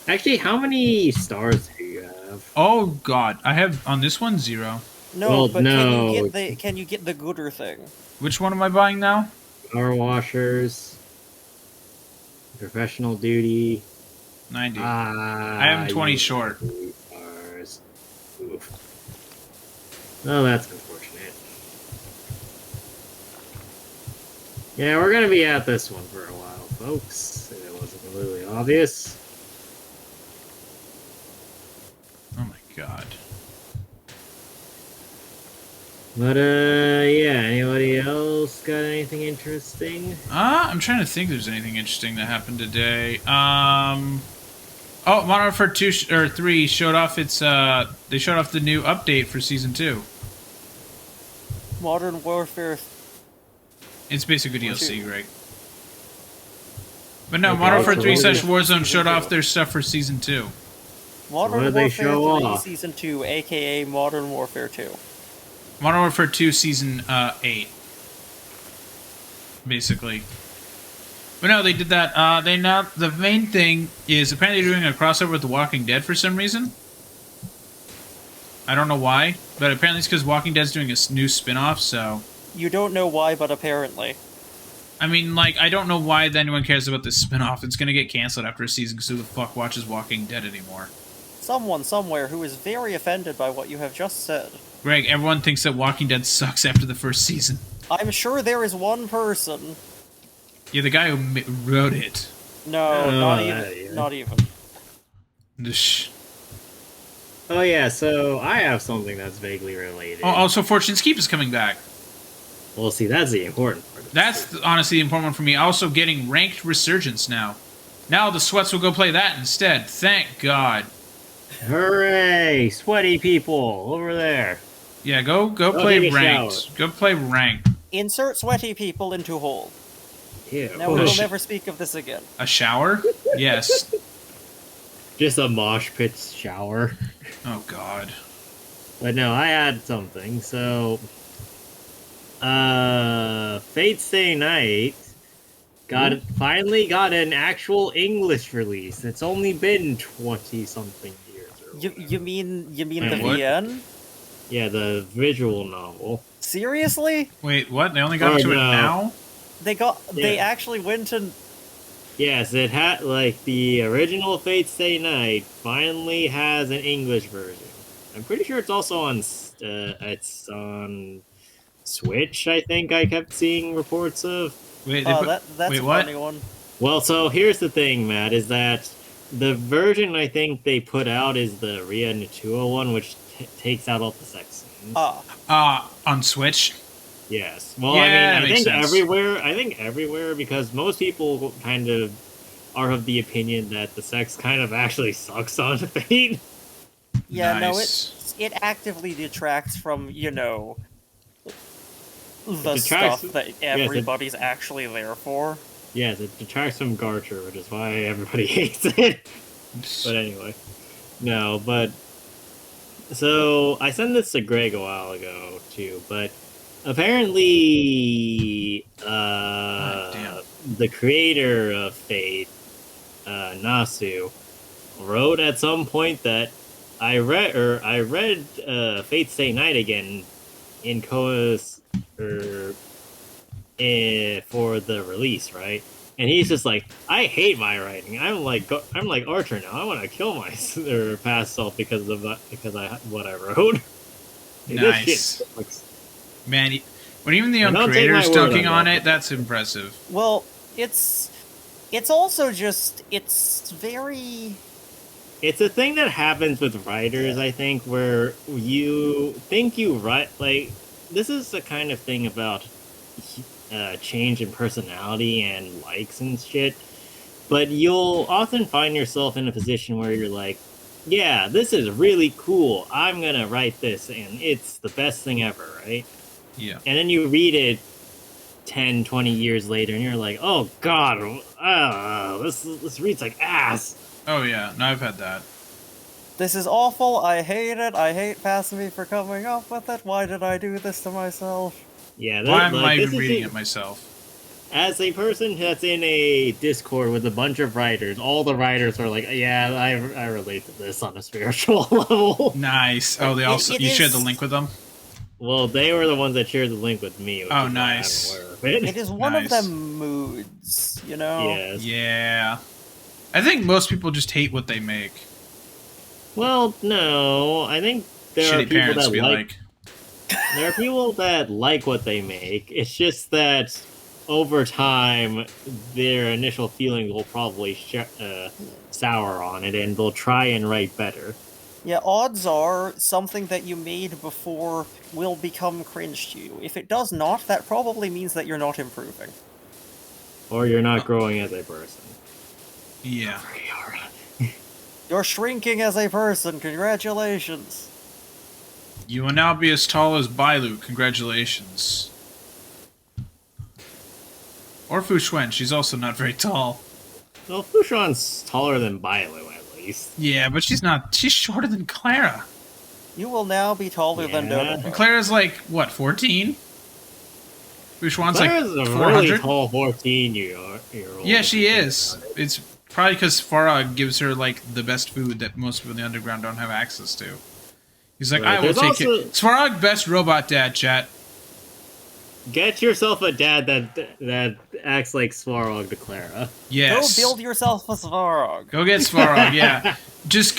[SPEAKER 2] Actually, how many stars do you have?
[SPEAKER 3] Oh, God. I have, on this one, 0.
[SPEAKER 1] No,
[SPEAKER 2] Well,
[SPEAKER 1] but
[SPEAKER 2] no.
[SPEAKER 1] can you get the gooder thing?
[SPEAKER 3] Which one am I buying now?
[SPEAKER 2] Power washers. Professional duty.
[SPEAKER 3] 90.
[SPEAKER 2] I
[SPEAKER 3] am 20 short.
[SPEAKER 2] Stars. Oof. Oh, that's unfortunate. Yeah, we're gonna be at this one for a while, folks. If it wasn't completely obvious.
[SPEAKER 3] Oh, my God.
[SPEAKER 2] But, yeah, anybody else got anything interesting?
[SPEAKER 3] I'm trying to think if there's anything interesting that happened today. Oh, Modern Warfare 2 or 3 showed off its, they showed off the new update for Season 2.
[SPEAKER 1] Modern Warfare.
[SPEAKER 3] It's basically DLC,
[SPEAKER 1] Two.
[SPEAKER 3] Greg. But no,
[SPEAKER 2] Okay,
[SPEAKER 3] Modern Warfare
[SPEAKER 2] so
[SPEAKER 3] 3
[SPEAKER 2] what
[SPEAKER 3] slash
[SPEAKER 2] is it?
[SPEAKER 3] Warzone showed
[SPEAKER 1] Season
[SPEAKER 3] off
[SPEAKER 1] 2.
[SPEAKER 3] their stuff for Season 2.
[SPEAKER 1] Modern
[SPEAKER 2] what did they
[SPEAKER 1] Warfare
[SPEAKER 2] show
[SPEAKER 1] 3
[SPEAKER 2] off?
[SPEAKER 1] Season 2, aka Modern Warfare 2.
[SPEAKER 3] Modern Warfare 2 Season 8. Basically. But no, they did that. They now the main thing is apparently they're doing a crossover with The Walking Dead for some reason. I don't know why, but apparently it's because Walking Dead's doing a new spin-off, so...
[SPEAKER 1] You don't know why, but apparently.
[SPEAKER 3] I mean, like, I don't know why anyone cares about this spin-off. It's gonna get canceled after a season, because who the fuck watches Walking Dead anymore?
[SPEAKER 1] Someone somewhere who is very offended by what you have just said.
[SPEAKER 3] Greg, everyone thinks that Walking Dead sucks after the first season.
[SPEAKER 1] I'm sure there is one person.
[SPEAKER 3] Yeah, the guy who wrote it.
[SPEAKER 1] No,
[SPEAKER 2] Oh,
[SPEAKER 1] not even.
[SPEAKER 2] yeah.
[SPEAKER 1] Not even.
[SPEAKER 3] Sh-
[SPEAKER 2] Oh yeah, so I have something that's vaguely related.
[SPEAKER 3] Oh, also, Fortune's Keep is coming back.
[SPEAKER 2] Well, see, that's the important part.
[SPEAKER 3] That's honestly the important one for me. Also, getting ranked Resurgence now. Now the sweats will go play that instead. Thank God.
[SPEAKER 2] Hooray! Sweaty people over there.
[SPEAKER 3] Yeah, go play
[SPEAKER 2] take a
[SPEAKER 3] ranked.
[SPEAKER 2] shower.
[SPEAKER 3] Go play ranked.
[SPEAKER 1] Insert sweaty people into hole.
[SPEAKER 2] Ew.
[SPEAKER 1] Now we will never speak of this again.
[SPEAKER 3] A shower? Yes.
[SPEAKER 2] Just a mosh pit shower.
[SPEAKER 3] Oh God.
[SPEAKER 2] But no, I had something. So, Fate Stay Night finally got an actual English release. It's only been 20-something years. Or
[SPEAKER 1] You mean the
[SPEAKER 3] What?
[SPEAKER 1] VN?
[SPEAKER 2] Yeah, the visual novel.
[SPEAKER 1] Seriously?
[SPEAKER 3] Wait, what? They only got
[SPEAKER 2] Oh,
[SPEAKER 3] to it
[SPEAKER 2] no.
[SPEAKER 3] now?
[SPEAKER 1] They
[SPEAKER 2] Yeah.
[SPEAKER 1] actually went and
[SPEAKER 2] Yes, it had like the original Fate Stay Night finally has an English version. I'm pretty sure it's also on it's on Switch. I think I kept seeing reports of.
[SPEAKER 3] Wait,
[SPEAKER 1] that's
[SPEAKER 3] wait,
[SPEAKER 1] a
[SPEAKER 3] what?
[SPEAKER 1] funny one.
[SPEAKER 2] Well, so here's the thing, Matt, is that the version I think they put out is the Ria Natua one, which takes out all the sex scenes.
[SPEAKER 3] On Switch?
[SPEAKER 2] Yes. Well,
[SPEAKER 3] Yeah,
[SPEAKER 2] I
[SPEAKER 3] that
[SPEAKER 2] mean,
[SPEAKER 3] makes sense.
[SPEAKER 2] I think everywhere, because most people kind of are of the opinion that the sex kind of actually sucks on Fate.
[SPEAKER 1] Yeah,
[SPEAKER 3] Nice.
[SPEAKER 1] no, it actively detracts from, the
[SPEAKER 2] detracts-
[SPEAKER 1] stuff that
[SPEAKER 2] it-
[SPEAKER 1] everybody's actually there for.
[SPEAKER 2] Yes, it detracts from Garcher, which is why everybody hates it. But anyway. No, but... So, I sent this to Greg a while ago, too, but apparently...
[SPEAKER 3] damn.
[SPEAKER 2] the creator of Fate, Nasu, wrote at some point that I read Fate Stay Night again in Koa's for the release, right? And he's just like, I hate my writing. I'm like Archer now. I want to kill my past self because what I wrote. Like,
[SPEAKER 3] Nice.
[SPEAKER 2] This shit sucks.
[SPEAKER 3] Man, when even the
[SPEAKER 2] And
[SPEAKER 3] young
[SPEAKER 2] don't take my
[SPEAKER 3] creator's
[SPEAKER 2] word
[SPEAKER 3] dunking
[SPEAKER 2] on
[SPEAKER 3] on
[SPEAKER 2] that.
[SPEAKER 3] it, that's impressive.
[SPEAKER 1] Well, it's also just, it's very...
[SPEAKER 2] It's a thing that happens with writers, I think, where you think you write, like, this is the kind of thing about change in personality and likes and shit, but you'll often find yourself in a position where you're like, yeah, this is really cool, I'm gonna write this, and it's the best thing ever, right?
[SPEAKER 3] Yeah.
[SPEAKER 2] And then you read it 10, 20 years later, and you're like, oh god, this reads like ass.
[SPEAKER 3] Oh yeah, no, I've had that.
[SPEAKER 1] This is awful, I hate it, I hate Pasamy for coming up with it, why did I do this to myself?
[SPEAKER 2] Yeah,
[SPEAKER 3] Why am
[SPEAKER 2] like,
[SPEAKER 3] I
[SPEAKER 2] this
[SPEAKER 3] even
[SPEAKER 2] is
[SPEAKER 3] reading
[SPEAKER 2] the-
[SPEAKER 3] it myself?
[SPEAKER 2] As a person that's in a Discord with a bunch of writers, all the writers are like, yeah, I relate to this on a spiritual level.
[SPEAKER 3] Nice. Oh, they
[SPEAKER 1] It-
[SPEAKER 3] also
[SPEAKER 1] it
[SPEAKER 3] you shared
[SPEAKER 1] is-
[SPEAKER 3] the link with them.
[SPEAKER 2] Well, they were the ones that shared the link with me. Which
[SPEAKER 3] Oh,
[SPEAKER 2] is why
[SPEAKER 3] nice.
[SPEAKER 2] I'm aware of it.
[SPEAKER 1] It is one
[SPEAKER 3] Nice.
[SPEAKER 1] of them moods, you know?
[SPEAKER 2] Yes.
[SPEAKER 3] Yeah. I think most people just hate what they make.
[SPEAKER 2] Well, no, I think there are
[SPEAKER 3] Shitty
[SPEAKER 2] people
[SPEAKER 3] parents
[SPEAKER 2] that
[SPEAKER 3] be
[SPEAKER 2] like.
[SPEAKER 3] like,
[SPEAKER 2] There are people that like what they make. It's just that over time, their initial feelings will probably sour on it, and they'll try and write better.
[SPEAKER 1] Yeah, odds are something that you made before will become cringe to you. If it does not, that probably means that you're not improving.
[SPEAKER 2] Or you're not growing as a person.
[SPEAKER 3] yeah.
[SPEAKER 2] Pretty hard.
[SPEAKER 1] You're shrinking as a person, congratulations.
[SPEAKER 3] You will now be as tall as Bailu. Congratulations. Or Fu Xuan. She's also not very tall.
[SPEAKER 2] Well, Fushan's taller than Bailu, at least.
[SPEAKER 3] Yeah, but she's not. She's shorter than Clara.
[SPEAKER 1] You will now be taller than
[SPEAKER 2] Yeah.
[SPEAKER 1] Dodo.
[SPEAKER 3] Clara's like, what, 14? Fu Xuan's like
[SPEAKER 2] Clara's a
[SPEAKER 3] 400?
[SPEAKER 2] really tall 14-year-old.
[SPEAKER 3] Yeah, she is. It's probably because Farah gives her, like, the best food that most people in the underground don't have access to. He's like,
[SPEAKER 2] Right,
[SPEAKER 3] I will
[SPEAKER 2] there's
[SPEAKER 3] take
[SPEAKER 2] also-
[SPEAKER 3] it. Svarog, best robot dad, chat.
[SPEAKER 2] Get yourself a dad that acts like Svarog to Clara.
[SPEAKER 3] Yes.
[SPEAKER 1] Go build yourself a Svarog.
[SPEAKER 3] Go get Svarog, yeah. Just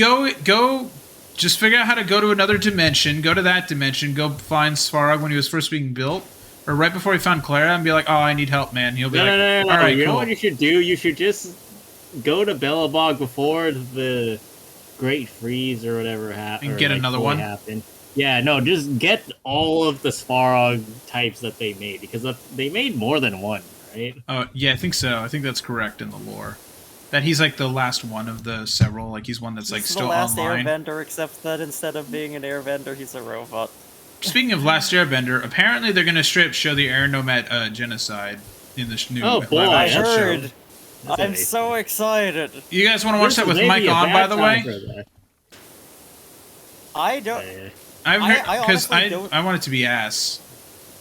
[SPEAKER 3] just figure out how to go to another dimension, go to that dimension, go find Svarog when he was first being built, or right before he found Clara, and be like, "Oh, I need help, man." He'll be like,
[SPEAKER 2] No.
[SPEAKER 3] "All right,
[SPEAKER 2] You know
[SPEAKER 3] cool."
[SPEAKER 2] what you should do? You should just go to Bellabog before the Great Freeze or whatever happened.
[SPEAKER 3] And get another one?
[SPEAKER 2] Happened. Yeah, no, just get all of the Svarog types that they made, because they made more than one, right?
[SPEAKER 3] Oh, yeah, I think so. I think that's correct in the lore. That he's like the last one of the several. Like he's one that's like
[SPEAKER 1] He's
[SPEAKER 3] still
[SPEAKER 1] the last
[SPEAKER 3] online.
[SPEAKER 1] airbender, except that instead of being an airbender, he's a robot.
[SPEAKER 3] Speaking of Last Airbender, apparently they're going to straight up show the Air Nomad genocide in this new
[SPEAKER 2] Oh, boy,
[SPEAKER 3] live
[SPEAKER 1] I
[SPEAKER 3] action
[SPEAKER 1] heard.
[SPEAKER 3] show.
[SPEAKER 2] That's
[SPEAKER 1] I'm
[SPEAKER 2] amazing.
[SPEAKER 1] so excited.
[SPEAKER 3] You guys want to watch that with Mike on, by the way?
[SPEAKER 1] I don't. I
[SPEAKER 3] Because
[SPEAKER 1] honestly don't-
[SPEAKER 3] I want it to be ass.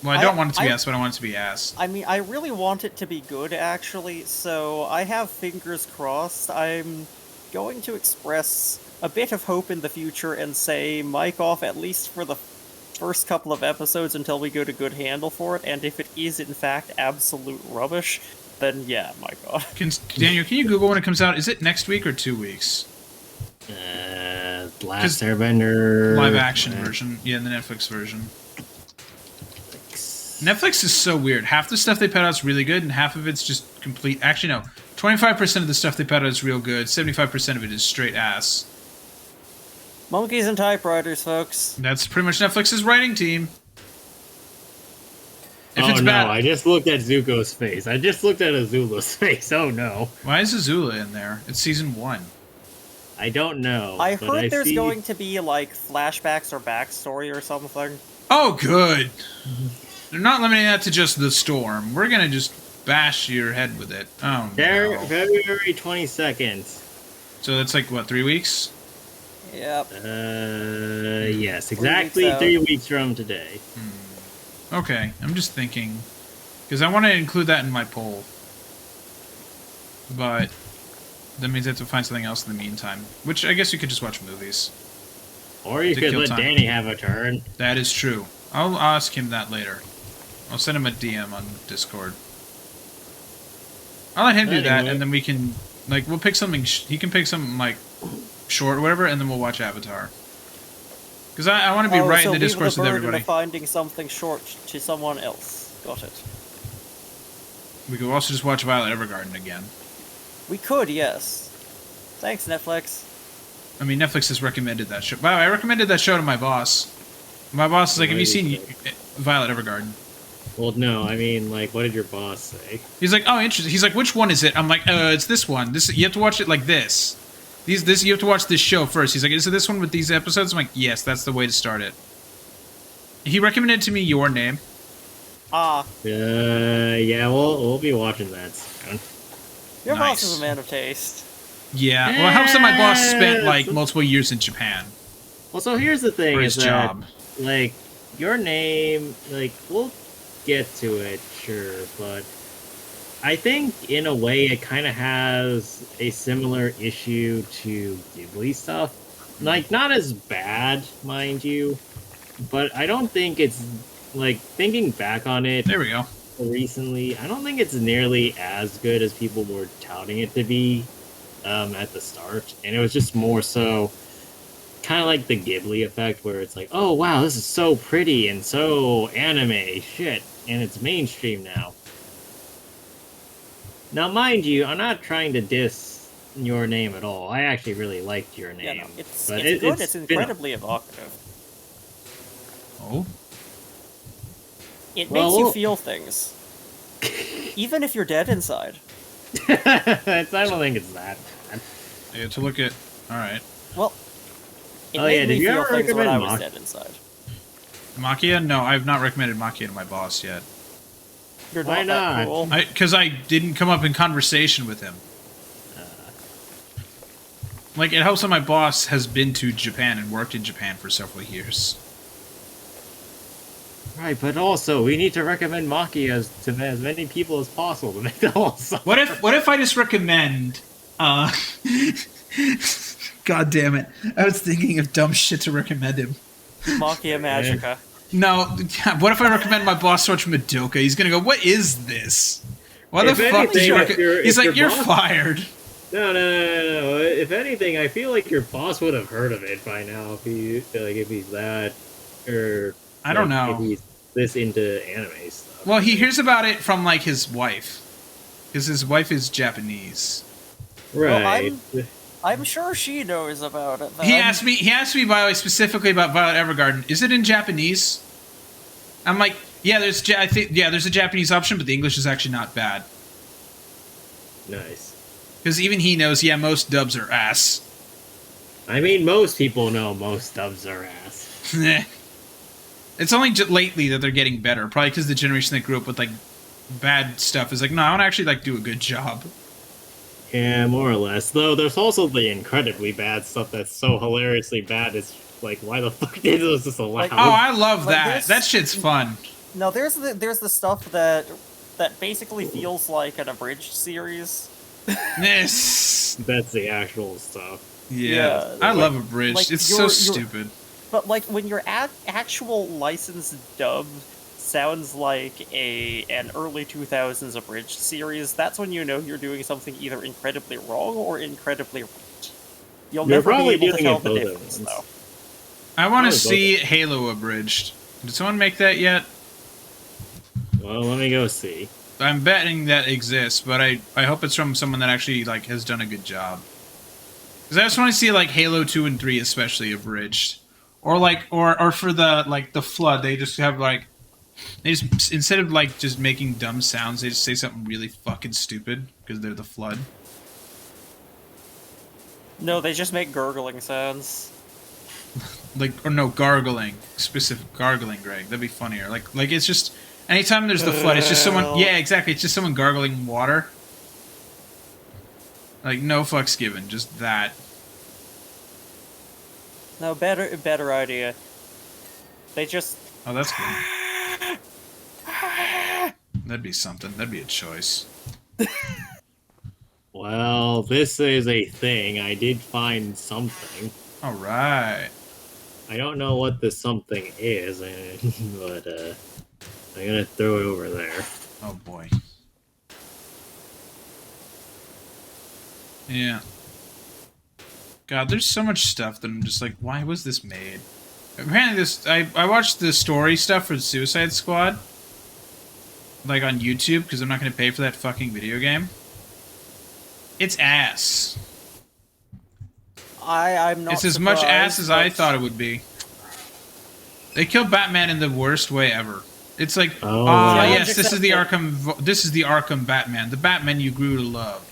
[SPEAKER 3] Well, I don't want it to be ass, but I want it to be ass.
[SPEAKER 1] I mean, I really want it to be good, actually, so I have fingers crossed. I'm going to express a bit of hope in the future and say mic off at least for the first couple of episodes until we get a good handle for it, and if it is in fact absolute rubbish, then yeah, mic off.
[SPEAKER 3] Daniel, can you Google when it comes out? Is it next week or 2 weeks?
[SPEAKER 2] Last Airbender
[SPEAKER 3] Live action version. Yeah, the Netflix version. Netflix is so weird. Half the stuff they put out is really good, and half of it's just complete. Actually, no. 25% of the stuff they put out is real good. 75% of it is straight ass.
[SPEAKER 1] Monkeys and typewriters, folks.
[SPEAKER 3] That's pretty much Netflix's writing team. If
[SPEAKER 2] oh
[SPEAKER 3] it's
[SPEAKER 2] no!
[SPEAKER 3] bad,
[SPEAKER 2] I just looked at Zuko's face. I just looked at Azula's face. Oh no!
[SPEAKER 3] why is Azula in there? It's season 1.
[SPEAKER 2] I don't know.
[SPEAKER 1] I
[SPEAKER 2] but
[SPEAKER 1] heard there's
[SPEAKER 2] see...
[SPEAKER 1] going to be, like, flashbacks or backstory or something.
[SPEAKER 3] Oh, good. They're not limiting that to just the storm. We're gonna just bash your head with it. Oh
[SPEAKER 2] There,
[SPEAKER 3] no.
[SPEAKER 2] February 22nd.
[SPEAKER 3] So that's like what, 3 weeks?
[SPEAKER 1] Yep.
[SPEAKER 2] Yes, exactly 3 weeks from today.
[SPEAKER 3] Okay, I'm just thinking because I want to include that in my poll, but that means I have to find something else in the meantime. Which I guess you could just watch movies.
[SPEAKER 2] Or you
[SPEAKER 3] To
[SPEAKER 2] could
[SPEAKER 3] kill
[SPEAKER 2] let
[SPEAKER 3] time.
[SPEAKER 2] Danny have a turn.
[SPEAKER 3] That is true. I'll ask him that later. I'll send him a DM on Discord. I'll let him do that,
[SPEAKER 2] Anyway.
[SPEAKER 3] and then we can, like, we'll pick something. He can pick something like short or whatever, and then we'll watch Avatar. Because I want to be right
[SPEAKER 1] so
[SPEAKER 3] in the
[SPEAKER 1] leave
[SPEAKER 3] discourse
[SPEAKER 1] the
[SPEAKER 3] with
[SPEAKER 1] burden
[SPEAKER 3] everybody.
[SPEAKER 1] of finding something short to someone else. Got it.
[SPEAKER 3] We could also just watch Violet Evergarden again.
[SPEAKER 1] We could, yes. Thanks, Netflix.
[SPEAKER 3] I mean, Netflix has recommended that show. Wow, I recommended that show to my boss. My boss is like, "Have you seen Violet Evergarden?"
[SPEAKER 2] Well, no, I mean, like, what did your boss say?
[SPEAKER 3] He's like, "Oh, interesting." He's like, "Which one is it?" I'm like, "It's this one. This you have to watch it like this. This you have to watch this show first." He's like, "Is it this one with these episodes?" I'm like, "Yes, that's the way to start it." He recommended to me Your Name.
[SPEAKER 1] Ah,
[SPEAKER 2] Yeah, we'll be watching that soon.
[SPEAKER 1] your boss
[SPEAKER 3] Nice.
[SPEAKER 1] is a man of taste.
[SPEAKER 3] Yeah, well, it helps that my boss spent
[SPEAKER 2] Yes.
[SPEAKER 3] like multiple years in Japan
[SPEAKER 2] Well, so here's the thing:
[SPEAKER 3] for
[SPEAKER 2] is
[SPEAKER 3] his
[SPEAKER 2] that,
[SPEAKER 3] job.
[SPEAKER 2] like, Your Name, like, we'll get to it, sure, but I think in a way it kind of has a similar issue to Ghibli stuff. Like, not as bad, mind you, but I don't think it's, like, thinking back on it
[SPEAKER 3] There we go.
[SPEAKER 2] recently, I don't think it's nearly as good as people were touting it to be at the start. And it was just more so kind of like the Ghibli effect, where it's like, oh wow, this is so pretty and so anime shit, and it's mainstream now. Now, mind you, I'm not trying to diss Your Name at all. I actually really liked Your Name.
[SPEAKER 1] Yeah, no, it's
[SPEAKER 2] but
[SPEAKER 1] good. It's
[SPEAKER 2] been-
[SPEAKER 1] incredibly evocative.
[SPEAKER 3] Oh,
[SPEAKER 1] It
[SPEAKER 2] Well,
[SPEAKER 1] makes you
[SPEAKER 2] we'll-
[SPEAKER 1] feel things, even if you're dead inside.
[SPEAKER 2] I don't think it's that bad.
[SPEAKER 3] I get to look at. All right,
[SPEAKER 1] Well, it
[SPEAKER 2] Oh,
[SPEAKER 1] made
[SPEAKER 2] yeah,
[SPEAKER 1] me
[SPEAKER 2] did you
[SPEAKER 1] feel
[SPEAKER 2] ever
[SPEAKER 1] things when I
[SPEAKER 2] recommend
[SPEAKER 1] was
[SPEAKER 2] Mach-
[SPEAKER 1] dead inside.
[SPEAKER 3] Makia. No, I've not recommended Makia to my boss yet.
[SPEAKER 1] You're
[SPEAKER 2] Why
[SPEAKER 1] not
[SPEAKER 2] not?
[SPEAKER 1] that cool.
[SPEAKER 3] Because I didn't come up in conversation with him. Like, it helps that my boss has been to Japan and worked in Japan for several years.
[SPEAKER 2] Right, but also we need to recommend Maki to as many people as possible to make the whole song.
[SPEAKER 3] What if I just recommend God damn it. I was thinking of dumb shit to recommend him.
[SPEAKER 1] Machia Magica.
[SPEAKER 3] No, what if I recommend my boss watch Madoka? He's gonna go, "What is this? Why the
[SPEAKER 2] If
[SPEAKER 3] fuck did
[SPEAKER 2] anything,
[SPEAKER 3] you
[SPEAKER 2] if
[SPEAKER 3] recommend?"
[SPEAKER 2] your-
[SPEAKER 3] He's
[SPEAKER 2] if
[SPEAKER 3] like,
[SPEAKER 2] your
[SPEAKER 3] "You're
[SPEAKER 2] boss-
[SPEAKER 3] fired."
[SPEAKER 2] No. If anything, I feel like your boss would have heard of it by now if he's that, or
[SPEAKER 3] I don't
[SPEAKER 2] like,
[SPEAKER 3] know.
[SPEAKER 2] If he's this into anime stuff.
[SPEAKER 3] Well, he hears about it from like his wife, because his wife is Japanese.
[SPEAKER 2] Right.
[SPEAKER 1] Well, I'm sure she knows about it. Then.
[SPEAKER 3] He asked me. He asked me, by the way, specifically about Violet Evergarden. Is it in Japanese? I'm like, yeah. There's there's a Japanese option, but the English is actually not bad.
[SPEAKER 2] Nice.
[SPEAKER 3] Because even he knows, yeah, most dubs are ass.
[SPEAKER 2] I mean, most people know most dubs are ass.
[SPEAKER 3] It's only lately that they're getting better. Probably because the generation that grew up with like bad stuff is like, no, I want to actually like do a good job.
[SPEAKER 2] Yeah, more or less. Though there's also the incredibly bad stuff that's so hilariously bad. It's like, why the fuck did this allowed?
[SPEAKER 1] Like,
[SPEAKER 3] Oh, I love
[SPEAKER 1] Like,
[SPEAKER 3] that.
[SPEAKER 1] there's-
[SPEAKER 3] That shit's fun.
[SPEAKER 1] No, there's the stuff that basically feels like an abridged series.
[SPEAKER 3] This.
[SPEAKER 2] That's the actual stuff.
[SPEAKER 3] Yeah,
[SPEAKER 1] Yeah,
[SPEAKER 3] I
[SPEAKER 1] like-
[SPEAKER 3] love Abridged.
[SPEAKER 1] like,
[SPEAKER 3] It's
[SPEAKER 1] you're-
[SPEAKER 3] so
[SPEAKER 1] you're-
[SPEAKER 3] stupid.
[SPEAKER 1] But like when your actual licensed dub sounds like an early 2000s abridged series, that's when you know you're doing something either incredibly wrong or incredibly right. You'll
[SPEAKER 2] You're
[SPEAKER 1] never be
[SPEAKER 2] probably
[SPEAKER 1] able to
[SPEAKER 2] doing
[SPEAKER 1] tell
[SPEAKER 2] it
[SPEAKER 1] the
[SPEAKER 2] both at
[SPEAKER 1] difference,
[SPEAKER 2] once.
[SPEAKER 1] though.
[SPEAKER 3] I want to
[SPEAKER 2] Probably
[SPEAKER 3] see Halo Abridged. Did someone make that yet?
[SPEAKER 2] Well, let me go see.
[SPEAKER 3] I'm betting that exists, but I hope it's from someone that actually like has done a good job. Because I just want to see like Halo 2 and 3 especially abridged. Or like or for the like the flood, they just have like they just instead of like just making dumb sounds, they just say something really fucking stupid because they're the flood.
[SPEAKER 1] No, they just make gurgling sounds.
[SPEAKER 3] Like or no gargling, specific gargling, Greg. That'd be funnier. Like it's just anytime there's the flood, it's just someone. Yeah, exactly. It's just someone gargling water. Like no fucks given, just that.
[SPEAKER 1] No, better idea. They just
[SPEAKER 3] Oh, that's good. That'd be something. That'd be a choice.
[SPEAKER 2] Well, this is a thing. I did find something.
[SPEAKER 3] All right.
[SPEAKER 2] I don't know what the something is, but I'm gonna throw it over there.
[SPEAKER 3] Oh boy. Yeah. God, there's so much stuff that I'm just like, why was this made? Apparently this I watched the story stuff for the Suicide Squad. Like on YouTube, because I'm not gonna pay for that fucking video game. It's ass.
[SPEAKER 1] I'm not.
[SPEAKER 3] It's as much ass
[SPEAKER 1] surprised,
[SPEAKER 3] as I
[SPEAKER 1] but-
[SPEAKER 3] thought it would be. They killed Batman in the worst way ever. It's like,
[SPEAKER 2] Oh,
[SPEAKER 3] ah,
[SPEAKER 2] wow.
[SPEAKER 3] yes, this is the
[SPEAKER 1] Except
[SPEAKER 3] Arkham. This is the Arkham Batman, the Batman you grew to love.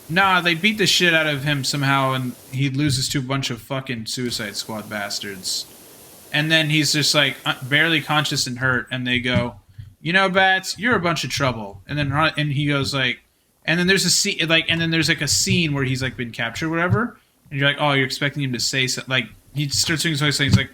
[SPEAKER 3] Nah, they beat the shit out of him somehow, and he loses to a bunch of fucking Suicide Squad bastards. And then he's just like barely conscious and hurt, and they go, "You know, Bats, you're a bunch of trouble." And then he goes like, and then there's a scene and then there's like a scene where he's like been captured, or whatever, and you're like, oh, you're expecting him to say something. Like he starts doing his voice, he's like.